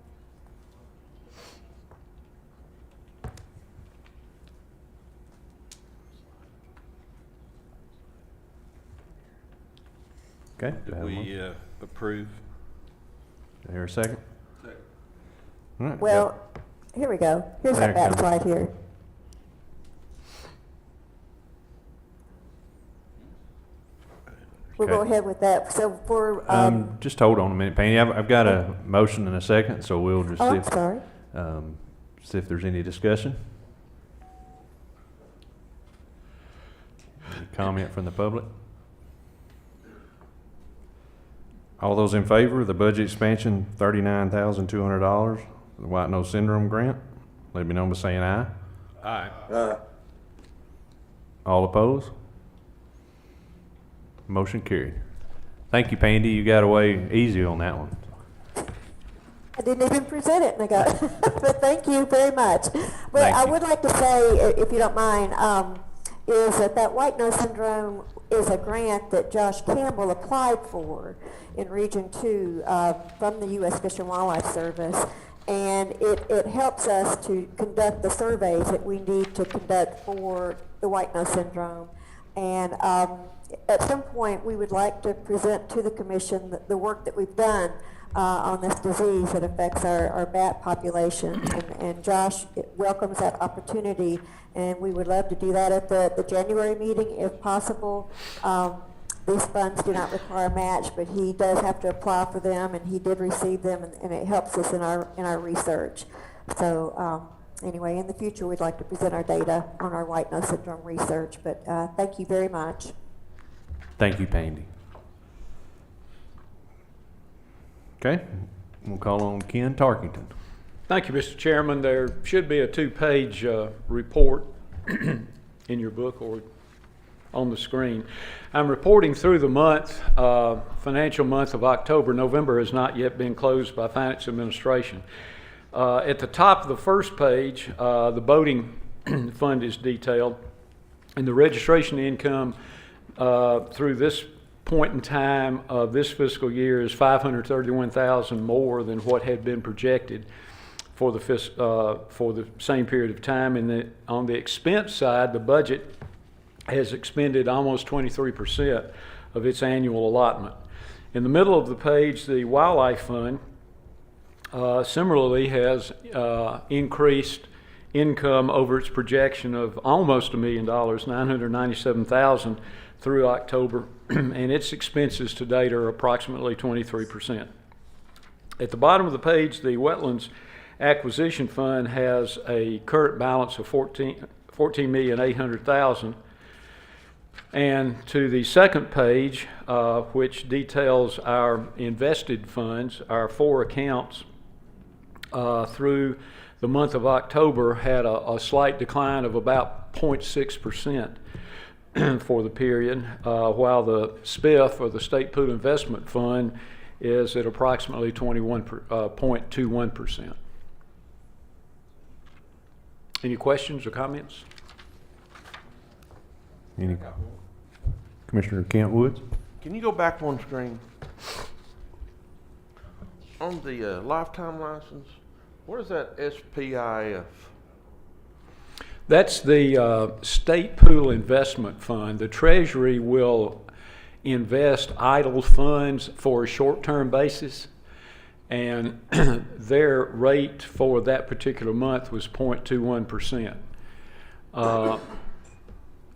A: Okay.
P: Do we approve?
A: Do I hear a second?
P: Second.
A: All right,
T: Well, here we go. Here's
A: There
T: our
A: it
T: bat
A: comes.
T: slide here. We'll go
A: Okay.
T: ahead with that. So for,
A: just hold on a minute, Pandy. I've got a motion and a second, so we'll just
T: oh,
A: see
T: I'm sorry.
A: see if there's any discussion. Any comment from the public? All those in favor of the budget expansion, $39,200, the white nose syndrome grant, let me know by saying aye.
P: Aye.
A: All opposed? Motion carried. Thank you, Pandy. You got away easy on that one.
T: I didn't even present it, and I got, but thank you very much. But
A: Thank
T: I
A: you.
T: would like to say, if you don't mind, is that white nose syndrome is a grant that Josh Campbell applied for in Region 2 from the U.S. Fish and Wildlife Service. And it helps us to conduct the surveys that we need to conduct for the white nose syndrome. And at some point, we would like to present to the commission the work that we've done on this disease that affects our bat population. And Josh welcomes that opportunity, and we would love to do that at the January meeting if possible. These funds do not require a match, but he does have to apply for them, and he did receive them, and it helps us in our research. So anyway, in the future, we'd like to present our data on our white nose syndrome research. But thank you very much.
A: Thank you, Pandy. Okay, we'll call on Ken Tarkington.
U: Thank you, Mr. Chairman. There should be a two-page report in your book or on the screen. I'm reporting through the month, financial month of October. November has not yet been closed by Finance Administration. At the top of the first page, the boating fund is detailed, and the registration income through this point in time of this fiscal year is $531,000 more than what had been projected for the same period of time. And on the expense side, the budget has expended almost 23% of its annual allotment. In the middle of the page, the Wildlife Fund similarly has increased income over its projection of almost $1 million, $997,000 through October, and its expenses to date are approximately 23%. At the bottom of the page, the Wetlands Acquisition Fund has a current balance of $14,800,000. And to the second page, which details our invested funds, our 4 accounts through the month of October had a slight decline of about 0.6% for the period, while the SPIF, or the State Pool Investment Fund, is at approximately 21.21%. Any questions or comments?
A: Any? Commissioner Kent Woods?
V: Can you go back one screen? On the lifetime license, what is that SPIF?
U: That's the State Pool Investment Fund. The Treasury will invest idle funds for a short-term basis, and their rate for that particular month was 0.21%.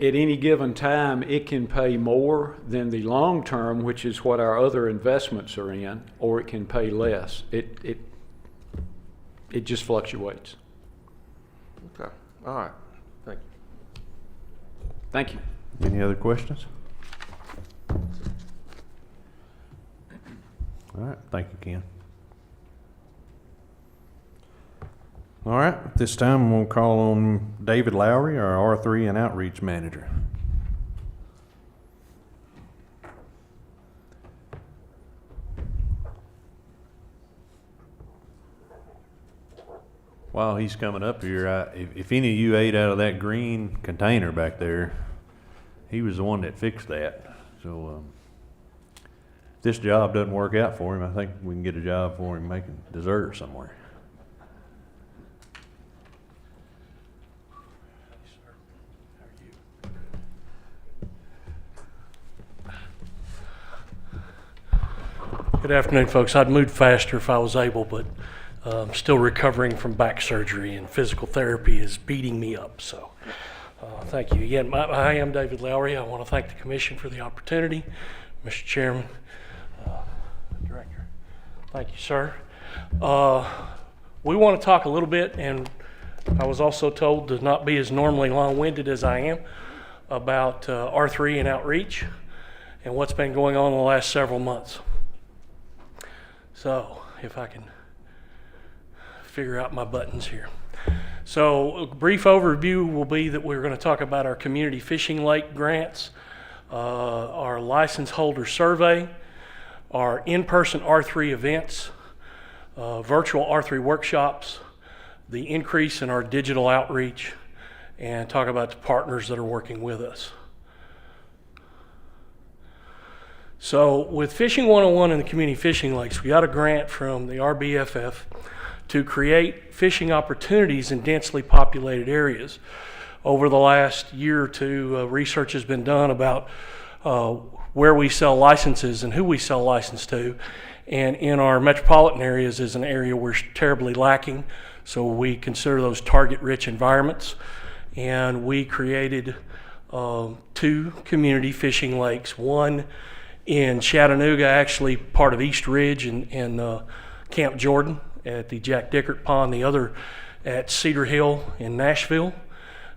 U: At any given time, it can pay more than the long term, which is what our other investments are in, or it can pay less. It just fluctuates.
V: Okay. All right. Thank you.
U: Thank you.
A: Any other questions? All right. Thank you, Ken. All right, at this time we'll call on David Lowrie, our R3 and Outreach Manager. While he's coming up here, if any of you ate out of that green container back there, he was the one that fixed that. So if this job doesn't work out for him, I think we can get a job for him making dessert somewhere.
W: Good afternoon, folks. I'd move faster if I was able, but I'm still recovering from back surgery, and physical therapy is beating me up. So thank you. Again, I am David Lowrie. I want to thank the Commission for the opportunity. Mr. Chairman, Director, thank you, sir. We want to talk a little bit, and I was also told to not be as normally long-winded as I am, about R3 and outreach and what's been going on in the last several months. So, if I can figure out my buttons here. So, a brief overview will be that we're going to talk about our community fishing lake grants, our license holder survey, our in-person R3 events, virtual R3 workshops, the increase in our digital outreach, and talk about the partners that are working with us. So with Fishing 101 in the community fishing lakes, we got a grant from the RBFF to create fishing opportunities in densely populated areas. Over the last year or two, research has been done about where we sell licenses and who we sell license to. And in our metropolitan areas is an area we're terribly lacking. So we consider those target-rich environments. And we created 2 community fishing lakes, one in Chattanooga, actually part of East Ridge and Camp Jordan at the Jack Dickert Pond. The other at Cedar Hill in Nashville.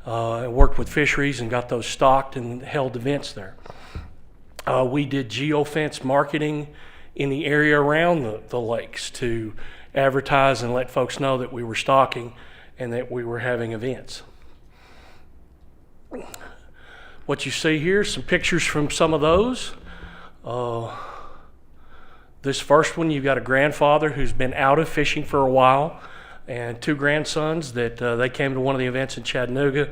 W: And worked with fisheries and got those stocked and held events there. We did geofence marketing in the area around the lakes to advertise and let folks know that we were stocking and that we were having events. What you see here, some pictures from some of those. This first one, you've got a grandfather who's been out of fishing for a while, and two grandsons that they came to one of the events in Chattanooga,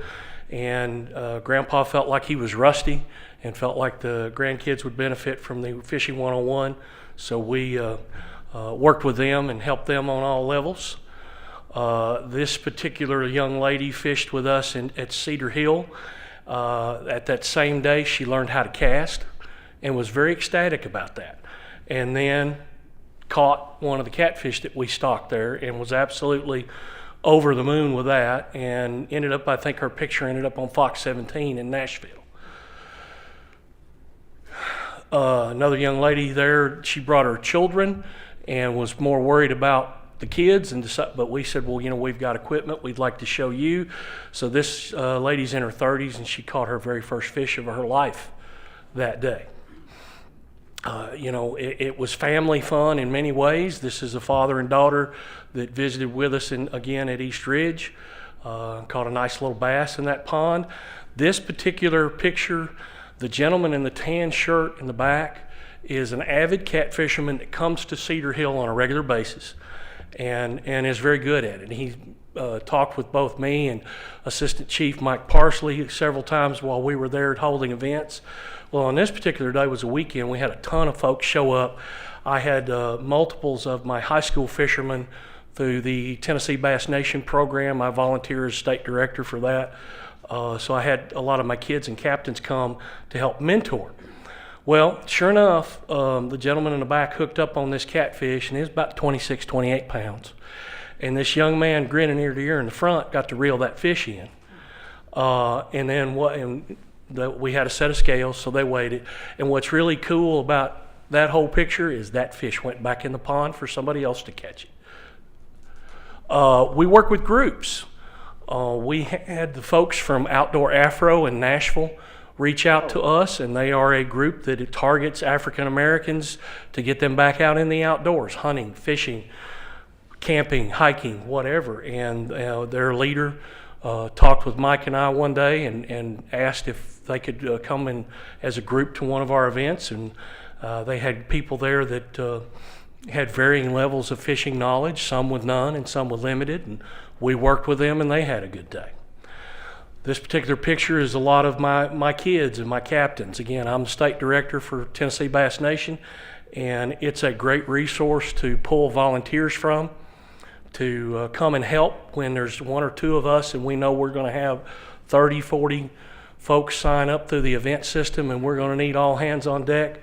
W: and Grandpa felt like he was rusty and felt like the grandkids would benefit from the Fishing 101, so we worked with them and helped them on all levels. This particular young lady fished with us at Cedar Hill. At that same day, she learned how to cast and was very ecstatic about that. And then caught one of the catfish that we stocked there and was absolutely over the moon with that, and ended up, I think her picture ended up on Fox 17 in Nashville. Another young lady there, she brought her children and was more worried about the kids, but we said, well, we've got equipment we'd like to show you. So this lady's in her 30s, and she caught her very first fish of her life that day. It was family fun in many ways. This is a father and daughter that visited with us again at East Ridge. Caught a nice little bass in that pond. This particular picture, the gentleman in the tan shirt in the back is an avid catfisherman that comes to Cedar Hill on a regular basis and is very good at it. He talked with both me and Assistant Chief Mike Parsley several times while we were there holding events. Well, on this particular day was a weekend. We had a ton of folks show up. I had multiples of my high school fishermen through the Tennessee Bass Nation program. I volunteer as state director for that. So I had a lot of my kids and captains come to help mentor. Well, sure enough, the gentleman in the back hooked up on this catfish, and it was about 26, 28 pounds. And this young man, grinning ear to ear in the front, got to reel that fish in. And then we had a set of scales, so they weighed it. And what's really cool about that whole picture is that fish went back in the pond for somebody else to catch it. We work with groups. We had the folks from Outdoor Afro in Nashville reach out to us, and they are a group that targets African Americans to get them back out in the outdoors, hunting, fishing, camping, hiking, whatever. And their leader talked with Mike and I one day and asked if they could come in as a group to one of our events. And they had people there that had varying levels of fishing knowledge, some with none and some with limited. And we worked with them, and they had a good day. This particular picture is a lot of my kids and my captains. Again, I'm the state director for Tennessee Bass Nation, and it's a great resource to pull volunteers from, to come and help when there's one or two of us and we know we're going to have 30, 40 folks sign up through the event system and we're going to need all hands on deck.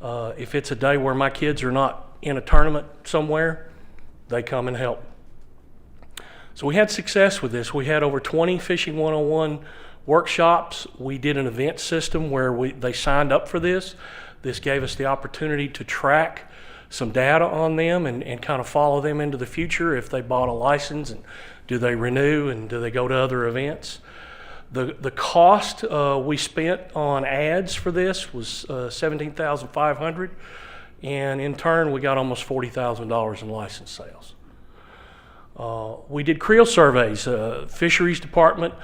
W: If it's a day where my kids are not in a tournament somewhere, they come and help. So we had success with this. We had over 20 Fishing 101 workshops. We did an event system where they signed up for this. This gave us the opportunity to track some data on them and kind of follow them into the future if they bought a license, and do they renew, and do they go to other events. The cost we spent on ads for this was $17,500, and in turn we got almost $40,000 in license sales. We did creel surveys, fisheries department,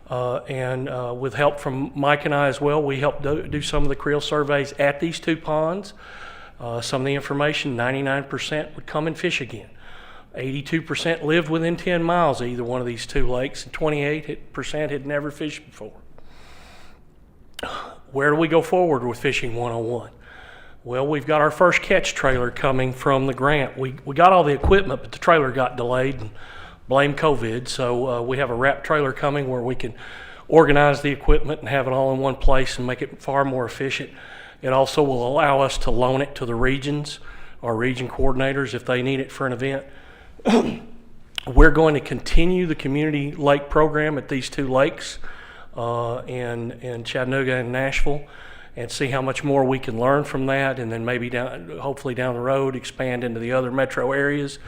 W: and with help from Mike and I as well, we helped do some of the creel surveys at these two ponds. Some of the information, 99% would come and fish again. 82% lived within 10 miles of either one of these two lakes, and 28% had never fished before. Where do we go forward with Fishing 101? Well, we've got our first catch trailer coming from the grant. We got all the equipment, but the trailer got delayed, and blame COVID. So we have a wrap trailer coming where we can organize the equipment and have it all in one place and make it far more efficient. It also will allow us to loan it to the regions, our region coordinators, if they need it for an event. We're going to continue the community lake program at these two lakes in Chattanooga and Nashville, and see how much more we can learn from that, and then maybe hopefully down the road expand into the other metro areas.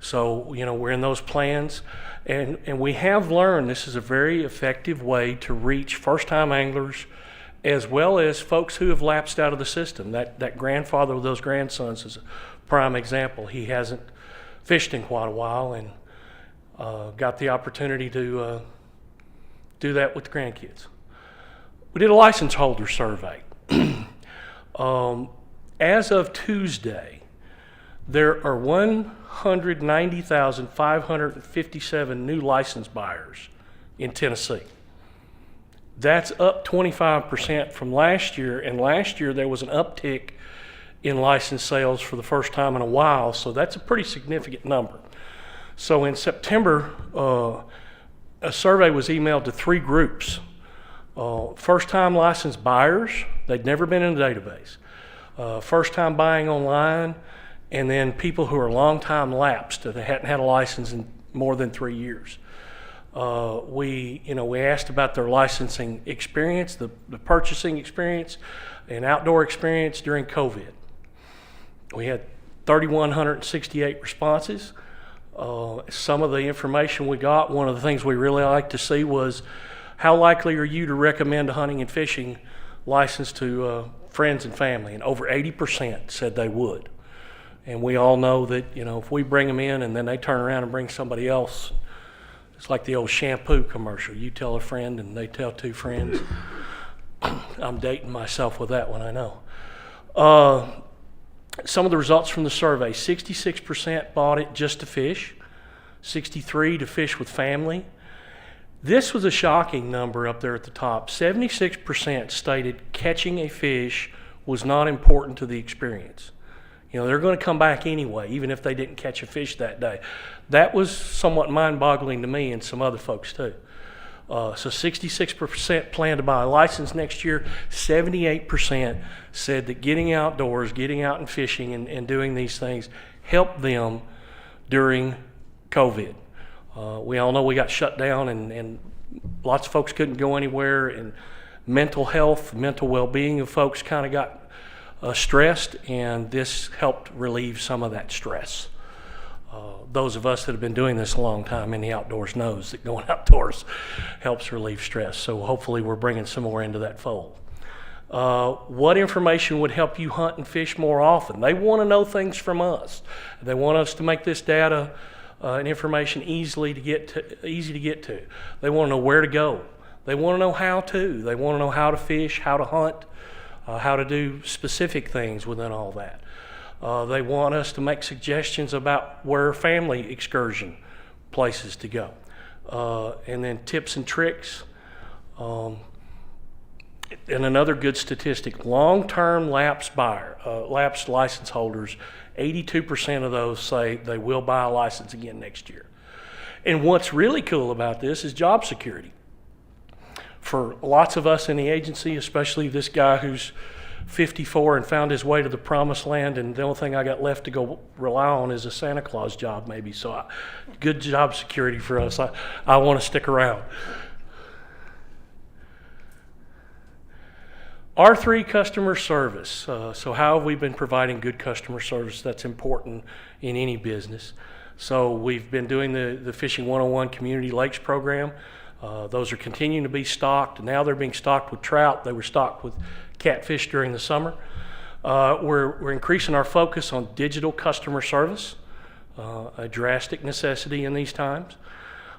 W: So, you know, we're in those plans, and we have learned this is a very effective way to reach first-time anglers as well as folks who have lapsed out of the system. That grandfather with those grandsons is a prime example. He hasn't fished in quite a while and got the opportunity to do that with the grandkids. We did a license holder survey. As of Tuesday, there are 190,557 new license buyers in Tennessee. That's up 25% from last year, and last year there was an uptick in license sales for the first time in a while, so that's a pretty significant number. So in September, a survey was emailed to 3 groups. First-time licensed buyers, they'd never been in the database. First-time buying online, and then people who are long-time lapsed, that hadn't had a license in more than 3 years. We asked about their licensing experience, the purchasing experience, and outdoor experience during COVID. We had 3,168 responses. Some of the information we got, one of the things we really liked to see was how likely are you to recommend a hunting and fishing license to friends and family, and over 80% said they would. And we all know that, you know, if we bring them in and then they turn around and bring somebody else, it's like the old shampoo commercial. You tell a friend and they tell 2 friends. I'm dating myself with that one, I know. Some of the results from the survey: 66% bought it just to fish, 63% to fish with family. This was a shocking number up there at the top. 76% stated catching a fish was not important to the experience. You know, they're going to come back anyway, even if they didn't catch a fish that day. That was somewhat mind-boggling to me and some other folks too. So 66% plan to buy a license next year. 78% said that getting outdoors, getting out and fishing and doing these things helped them during COVID. We all know we got shut down and lots of folks couldn't go anywhere, and mental health, mental well-being of folks kind of got stressed, and this helped relieve some of that stress. Those of us that have been doing this a long time in the outdoors knows that going outdoors helps relieve stress. So hopefully we're bringing some more into that fold. What information would help you hunt and fish more often? They want to know things from us. They want us to make this data and information easy to get to. They want to know where to go. They want to know how to. They want to know how to fish, how to hunt, how to do specific things within all that. They want us to make suggestions about where family excursion places to go. And then tips and tricks. And another good statistic, long-term lapsed license holders, 82% of those say they will buy a license again next year. And what's really cool about this is job security. For lots of us in the agency, especially this guy who's 54 and found his way to the promised land, and the only thing I got left to go rely on is a Santa Claus job maybe. So good job security for us. I want to stick around. R3 customer service. So how have we been providing good customer service? That's important in any business. So we've been doing the Fishing 101 Community Lakes program. Those are continuing to be stocked. Now they're being stocked with trout. They were stocked with catfish during the summer. We're increasing our focus on digital customer service, a drastic necessity in these times.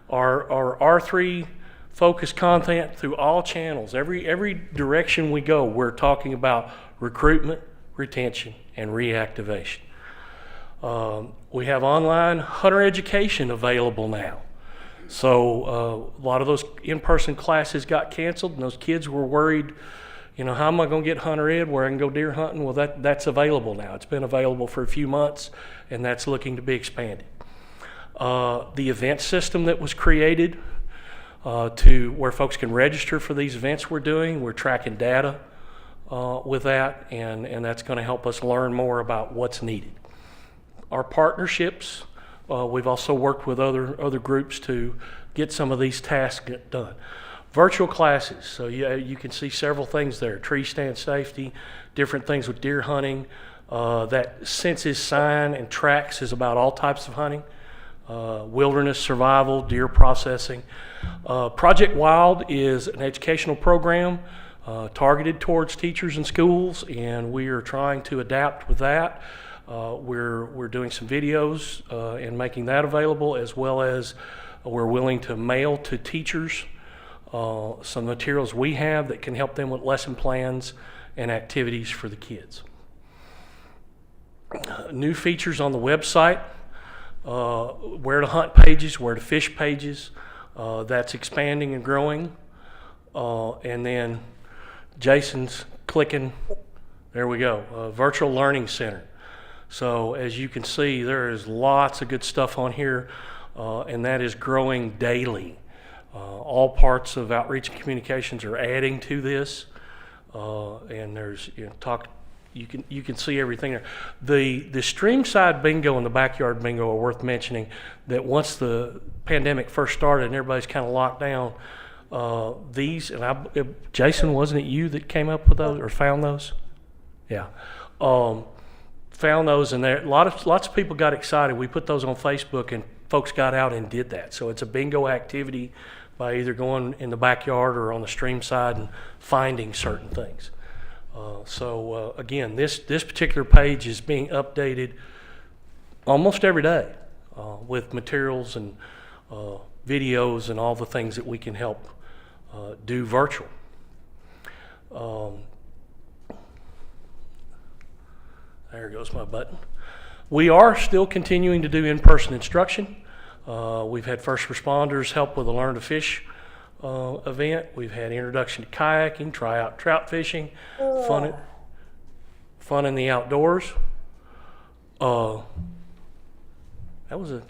W: Our R3 focus content through all channels. Every direction we go, we're talking about recruitment, retention, and reactivation. We have online hunter education available now. So a lot of those in-person classes got canceled, and those kids were worried, you know, how am I going to get hunter ed where I can go deer hunting? Well, that's available now. It's been available for a few months, and that's looking to be expanded. The event system that was created to where folks can register for these events we're doing, we're tracking data with that, and that's going to help us learn more about what's needed. Our partnerships, we've also worked with other groups to get some of these tasks done. Virtual classes, so you can see several things there. Tree stand safety, different things with deer hunting. That census sign and tracks is about all types of hunting. wilderness survival, deer processing. Project Wild is an educational program targeted towards teachers and schools, and we are trying to adapt with that. We're doing some videos and making that available, as well as we're willing to mail to teachers some materials we have that can help them with lesson plans and activities for the kids. New features on the website, where to hunt pages, where to fish pages, that's expanding and growing. And then Jason's clicking, there we go, Virtual Learning Center. So as you can see, there is lots of good stuff on here, and that is growing daily. All parts of outreach and communications are adding to this, and there's you can see everything there. The streamside bingo and the backyard bingo are worth mentioning. That once the pandemic first started and everybody's kind of locked down, these and Jason, wasn't it you that came up with those or found those? Yeah. Found those, and there lots of people got excited. We put those on Facebook, and folks got out and did that. So it's a bingo activity by either going in the backyard or on the stream side and finding certain things. Again, this particular page is being updated almost every day with materials and videos and all the things that we can help do virtual. There goes my button. We are still continuing to do in-person instruction. We've had first responders help with a Learn to Fish event. We've had introduction to kayaking, try out trout fishing, fun in the outdoors. That was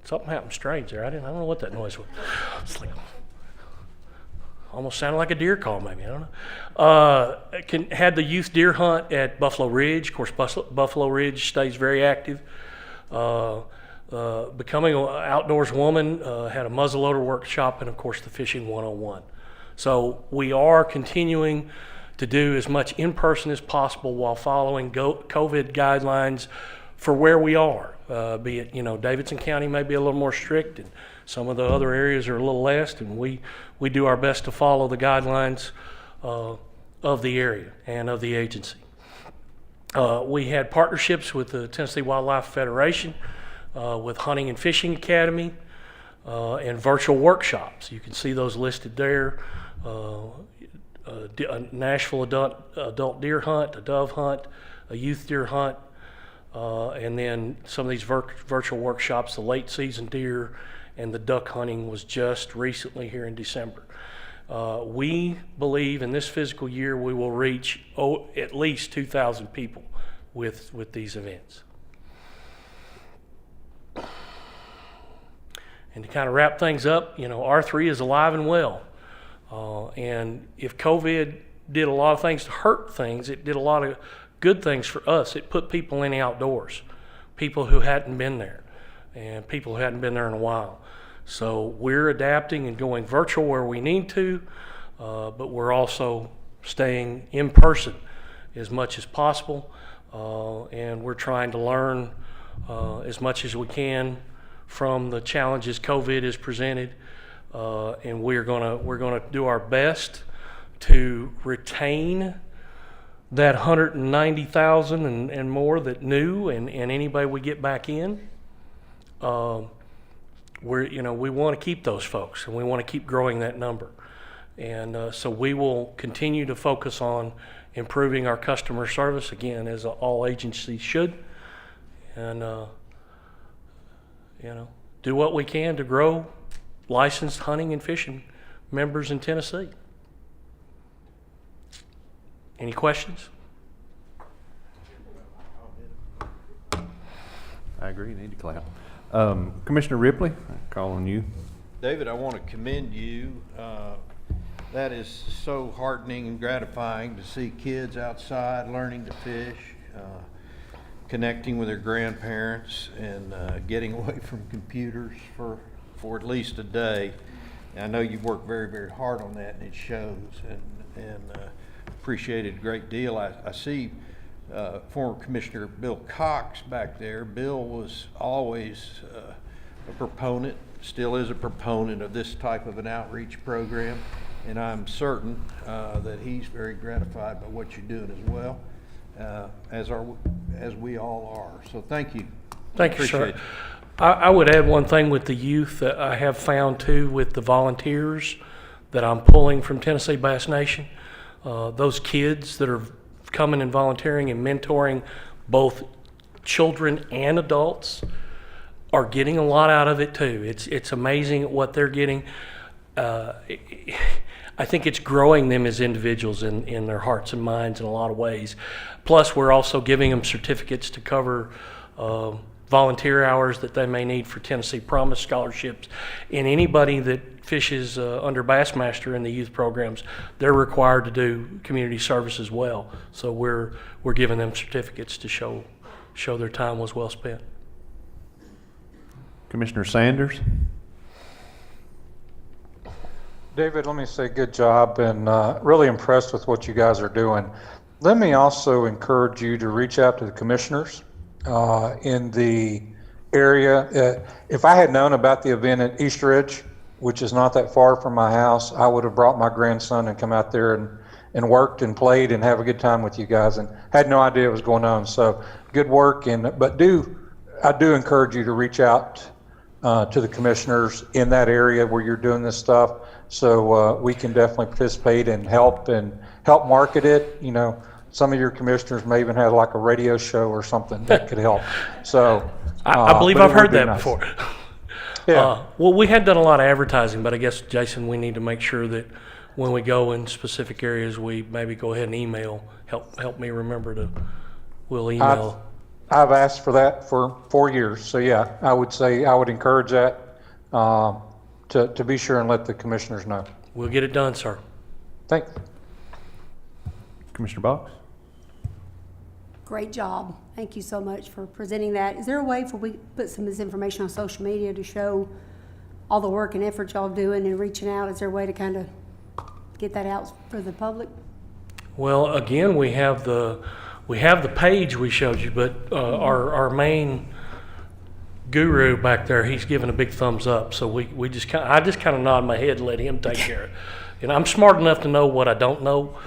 W: something happened strange there. I don't know what that noise was. It's like almost sounded like a deer call, maybe. I don't know. Had the youth deer hunt at Buffalo Ridge. Of course, Buffalo Ridge stays very active. Becoming an Outdoors Woman had a muzzleloader workshop, and of course the Fishing 101. So we are continuing to do as much in person as possible while following COVID guidelines for where we are. Be it, Davidson County may be a little more strict, and some of the other areas are a little less, and we do our best to follow the guidelines of the area and of the agency. We had partnerships with the Tennessee Wildlife Federation, with Hunting and Fishing Academy, and virtual workshops. You can see those listed there. A Nashville adult deer hunt, a dove hunt, a youth deer hunt, and then some of these virtual workshops, the late season deer and the duck hunting was just recently here in December. We believe in this fiscal year we will reach at least 2,000 people with these events. And to kind of wrap things up, R3 is alive and well. And if COVID did a lot of things to hurt things, it did a lot of good things for us. It put people in the outdoors, people who hadn't been there, and people who hadn't been there in a while. So we're adapting and going virtual where we need to, but we're also staying in person as much as possible, and we're trying to learn as much as we can from the challenges COVID has presented, and we're gonna do our best to retain that 190,000 and more that new, and anybody we get back in. We want to keep those folks, and we want to keep growing that number, and so we will continue to focus on improving our customer service, again, as all agencies should, and do what we can to grow licensed hunting and fishing members in Tennessee. Any questions?
A: I agree, you need to clap. Commissioner Ripley, I call on you.
P: David, I want to commend you. That is so heartening and gratifying to see kids outside learning to fish, connecting with their grandparents, and getting away from computers for at least a day. And I know you've worked very, very hard on that, and it shows, and appreciate it a great deal. I see former Commissioner Bill Cox back there. Bill was always a proponent, still is a proponent of this type of an outreach program, and I'm certain that he's very gratified by what you're doing as well, as we all are. So thank you.
W: Thank you, sir.
P: Appreciate it.
W: I would add one thing with the youth that I have found too with the volunteers that I'm pulling from Tennessee Bass Nation. Those kids that are coming and volunteering and mentoring both children and adults are getting a lot out of it too. It's amazing what they're getting. I think it's growing them as individuals in their hearts and minds in a lot of ways. Plus, we're also giving them certificates to cover volunteer hours that they may need for Tennessee Promise scholarships. And anybody that fishes under Bassmaster in the youth programs, they're required to do community service as well. So we're giving them certificates to show their time was well spent.
A: Commissioner Sanders?
O: David, let me say good job, and really impressed with what you guys are doing. Let me also encourage you to reach out to the commissioners in the area. If I had known about the event at East Ridge, which is not that far from my house, I would have brought my grandson and come out there and worked and played and have a good time with you guys, and had no idea what was going on. So good work, but I do encourage you to reach out to the commissioners in that area where you're doing this stuff, so we can definitely participate and help market it. You know, some of your commissioners may even have like a radio show or something that could help. So
W: I believe I've heard that
O: nice.
W: Before.
O: Yeah.
W: Well, we had done a lot of advertising, but I guess, Jason, we need to make sure that when we go in specific areas, we maybe go ahead and email. Help me remember we'll email.
O: I've asked for that for 4 years. So yeah, I would encourage that to be sure and let the commissioners know.
W: We'll get it done, sir.
O: Thanks.
A: Commissioner Box?
Q: Great job. Thank you so much for presenting that. Is there a way for we put some of this information on social media to show all the work and effort y'all doing and reaching out? Is there a way to kind of get that out for the public?
W: Well, again, we have the page we showed you, but our main guru back there, he's giving a big thumbs up. So I just kind of nod my head and let him take care of it. And I'm smart enough to know what I don't know.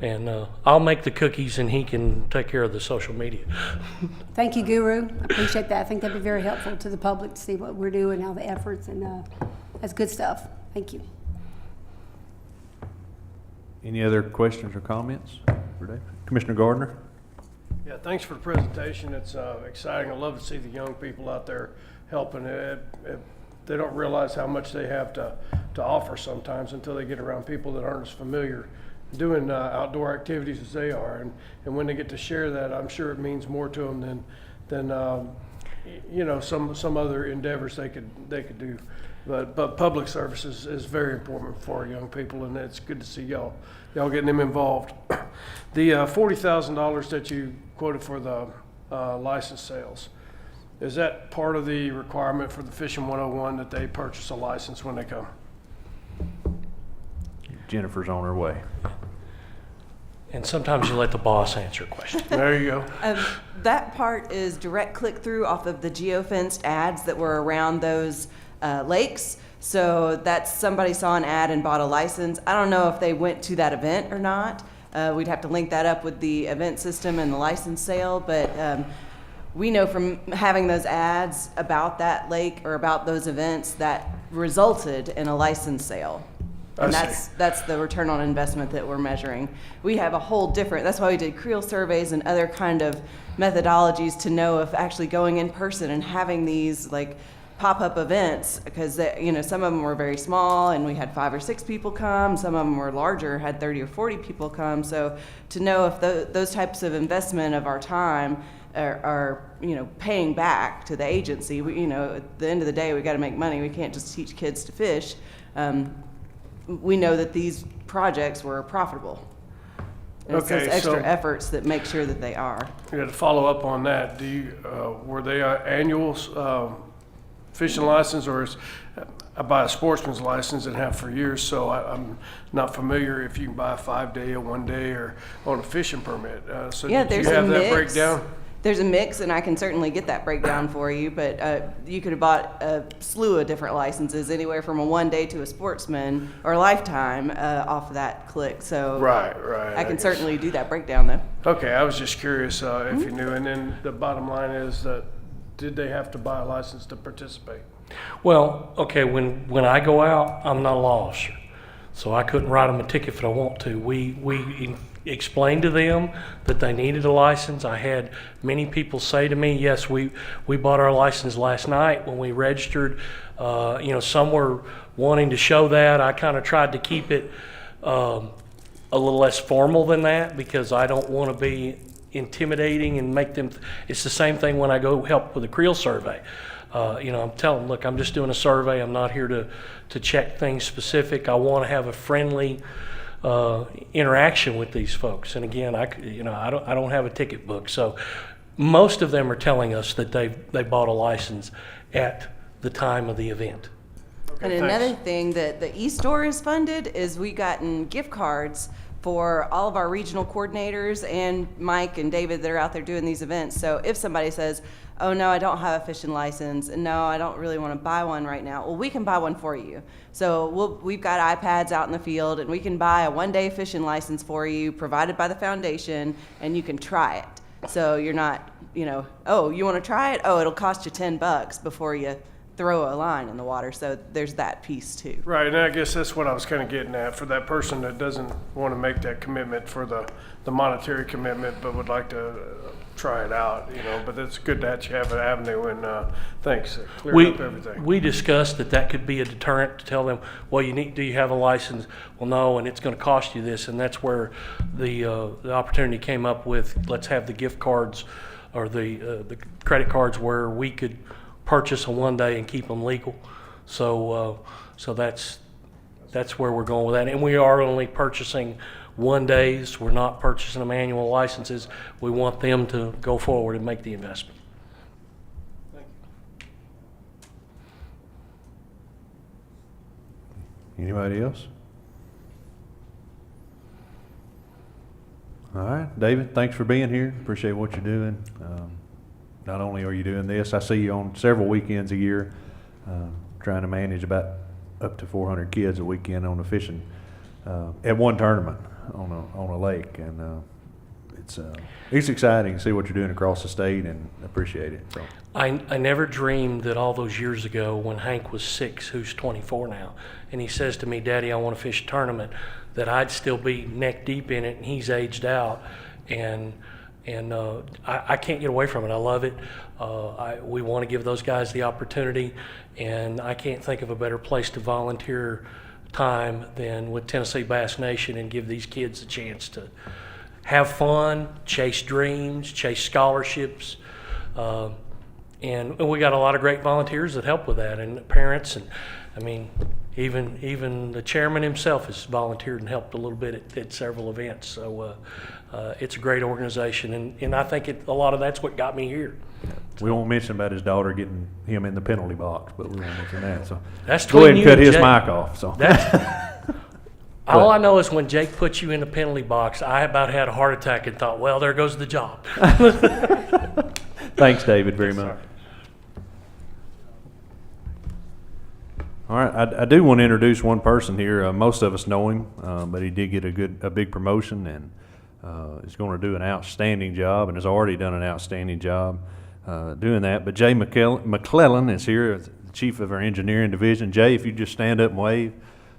W: And I'll make the cookies and he can take care of the social media.
Q: Thank you, Guru. I appreciate that. I think that'd be very helpful to the public to see what we're doing, all the efforts, and that's good stuff. Thank you.
A: Any other questions or comments for Dave? Commissioner Gardner?
L: Yeah, thanks for the presentation. It's exciting. I love to see the young people out there helping. They don't realize how much they have to offer sometimes until they get around people that aren't as familiar doing outdoor activities as they are, and when they get to share that, I'm sure it means more to them than you know, some other endeavors they could do. But public service is very important for our young people, and it's good to see y'all getting them involved. The $40,000 that you quoted for the license sales, is that part of the requirement for the Fishing 101 that they purchase a license when they come?
A: Jennifer's on her way.
W: And sometimes you let the boss answer questions.
L: There you go.
D: That part is direct click-through off of the geofenced ads that were around those lakes. So that's somebody saw an ad and bought a license. I don't know if they went to that event or not. We'd have to link that up with the event system and the license sale, but we know from having those ads about that lake or about those events that resulted in a license sale. And that's the return on investment that we're measuring. We have a whole different, that's why we did creel surveys and other kind of methodologies to know if actually going in person and having these like pop-up events, because you know, some of them were very small and we had 5 or 6 people come, some of them were larger, had 30 or 40 people come. So to know if those types of investment of our time are you know, paying back to the agency. You know, at the end of the day, we got to make money. We can't just teach kids to fish. We know that these projects were profitable. And it's those extra efforts that make sure that they are.
L: Yeah, to follow up on that, were they annual fishing license, or I buy a sportsman's license and have for years, so I'm not familiar if you can buy a 5-day, a 1-day, or on a fishing permit. So
D: Yeah,
L: did you
D: there's a
L: have that
D: mix.
L: breakdown?
D: There's a mix, and I can certainly get that breakdown for you, but you could have bought a slew of different licenses, anywhere from a 1-day to a sportsman or a lifetime off of that click. So
L: Right.
D: I can certainly do that breakdown, though.
L: Okay, I was just curious if you knew. And then the bottom line is that did they have to buy a license to participate?
W: Well, okay, when I go out, I'm not a law officer, so I couldn't write them a ticket if I want to. We explained to them that they needed a license. I had many people say to me, yes, we bought our license last night when we registered. Some were wanting to show that. I kind of tried to keep it a little less formal than that, because I don't want to be intimidating and make them. It's the same thing when I go help with a creel survey. I'm telling them, look, I'm just doing a survey. I'm not here to check things specific. I want to have a friendly interaction with these folks. And again, I don't have a ticket book, so most of them are telling us that they bought a license at the time of the event.
D: And another thing that the e-store is funded is we gotten gift cards for all of our regional coordinators and Mike and David that are out there doing these events. So if somebody says, oh no, I don't have a fishing license, and no, I don't really want to buy one right now, well, we can buy one for you. So we've got iPads out in the field, and we can buy a 1-day fishing license for you, provided by the foundation, and you can try it. So you're not, oh, you want to try it? Oh, it'll cost you $10 before you throw a line in the water. So there's that piece too.
L: Right, and I guess that's what I was kind of getting at, for that person that doesn't want to make that commitment for the monetary commitment, but would like to try it out, but it's good that you have an avenue, and thanks, cleared up everything.
W: We discussed that could be a deterrent to tell them, well, do you have a license? Well, no, and it's going to cost you this, and that's where the opportunity came up with, let's have the gift cards or the credit cards where we could purchase a 1-day and keep them legal. So that's where we're going with that, and we are only purchasing 1-days. We're not purchasing them annual licenses. We want them to go forward and make the investment.
A: Anybody else? All right, David, thanks for being here. Appreciate what you're doing. Not only are you doing this, I see you on several weekends a year, trying to manage about up to 400 kids a weekend on a fishing, at one tournament on a lake, and it's exciting to see what you're doing across the state, and appreciate it. So
W: I never dreamed that all those years ago, when Hank was 6, who's 24 now, and he says to me, Daddy, I want to fish a tournament, that I'd still be neck deep in it, and he's aged out, and I can't get away from it. I love it. We want to give those guys the opportunity, and I can't think of a better place to volunteer time than with Tennessee Bass Nation, and give these kids a chance to have fun, chase dreams, chase scholarships, and we got a lot of great volunteers that help with that, and parents, and I mean, even the chairman himself has volunteered and helped a little bit at several events. So it's a great organization, and I think a lot of that's what got me here.
A: we won't mention about his daughter getting him in the penalty box, but we won't mention that. So
W: That's
A: go ahead and cut his
W: Jake.
A: mic off. So
W: all I know is when Jake puts you in the penalty box, I about had a heart attack and thought, well, there goes the job.
A: Thanks, David, very much. All right, I do want to introduce one person here. Most of us know him, but he did get a big promotion, and is going to do an outstanding job, and has already done an outstanding job doing that. But Jay McClellan is here, the chief of our engineering division. Jay, if you just stand up and wave.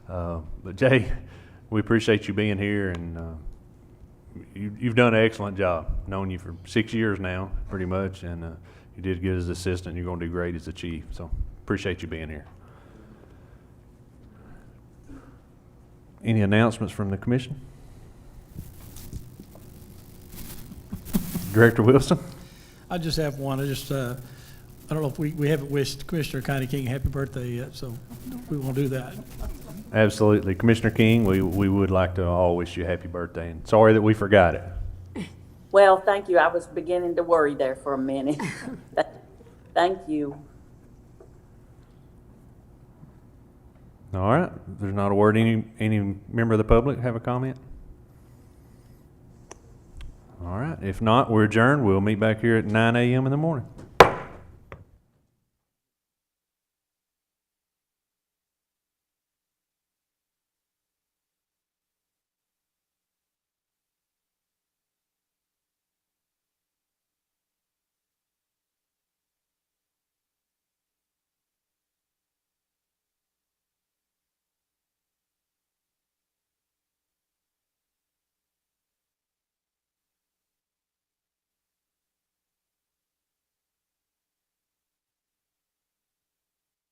A: But Jay, we appreciate you being here, and you've done an excellent job. Known you for 6 years now, pretty much, and you did good as assistant. You're going to do great as the chief, so appreciate you being here. Any announcements from the commission? Director Wilson?
B: I just have one. I don't know if we haven't wished Commissioner Connie King happy birthday yet, so we won't do that.
A: Absolutely. Commissioner King, we would like to all wish you a happy birthday, and sorry that we forgot it.
R: Well, thank you. I was beginning to worry there for a minute. Thank you.
A: All right, if there's not a word, any member of the public have a comment? All right, if not, we're adjourned. We'll meet back here at 9 a.m. in the morning.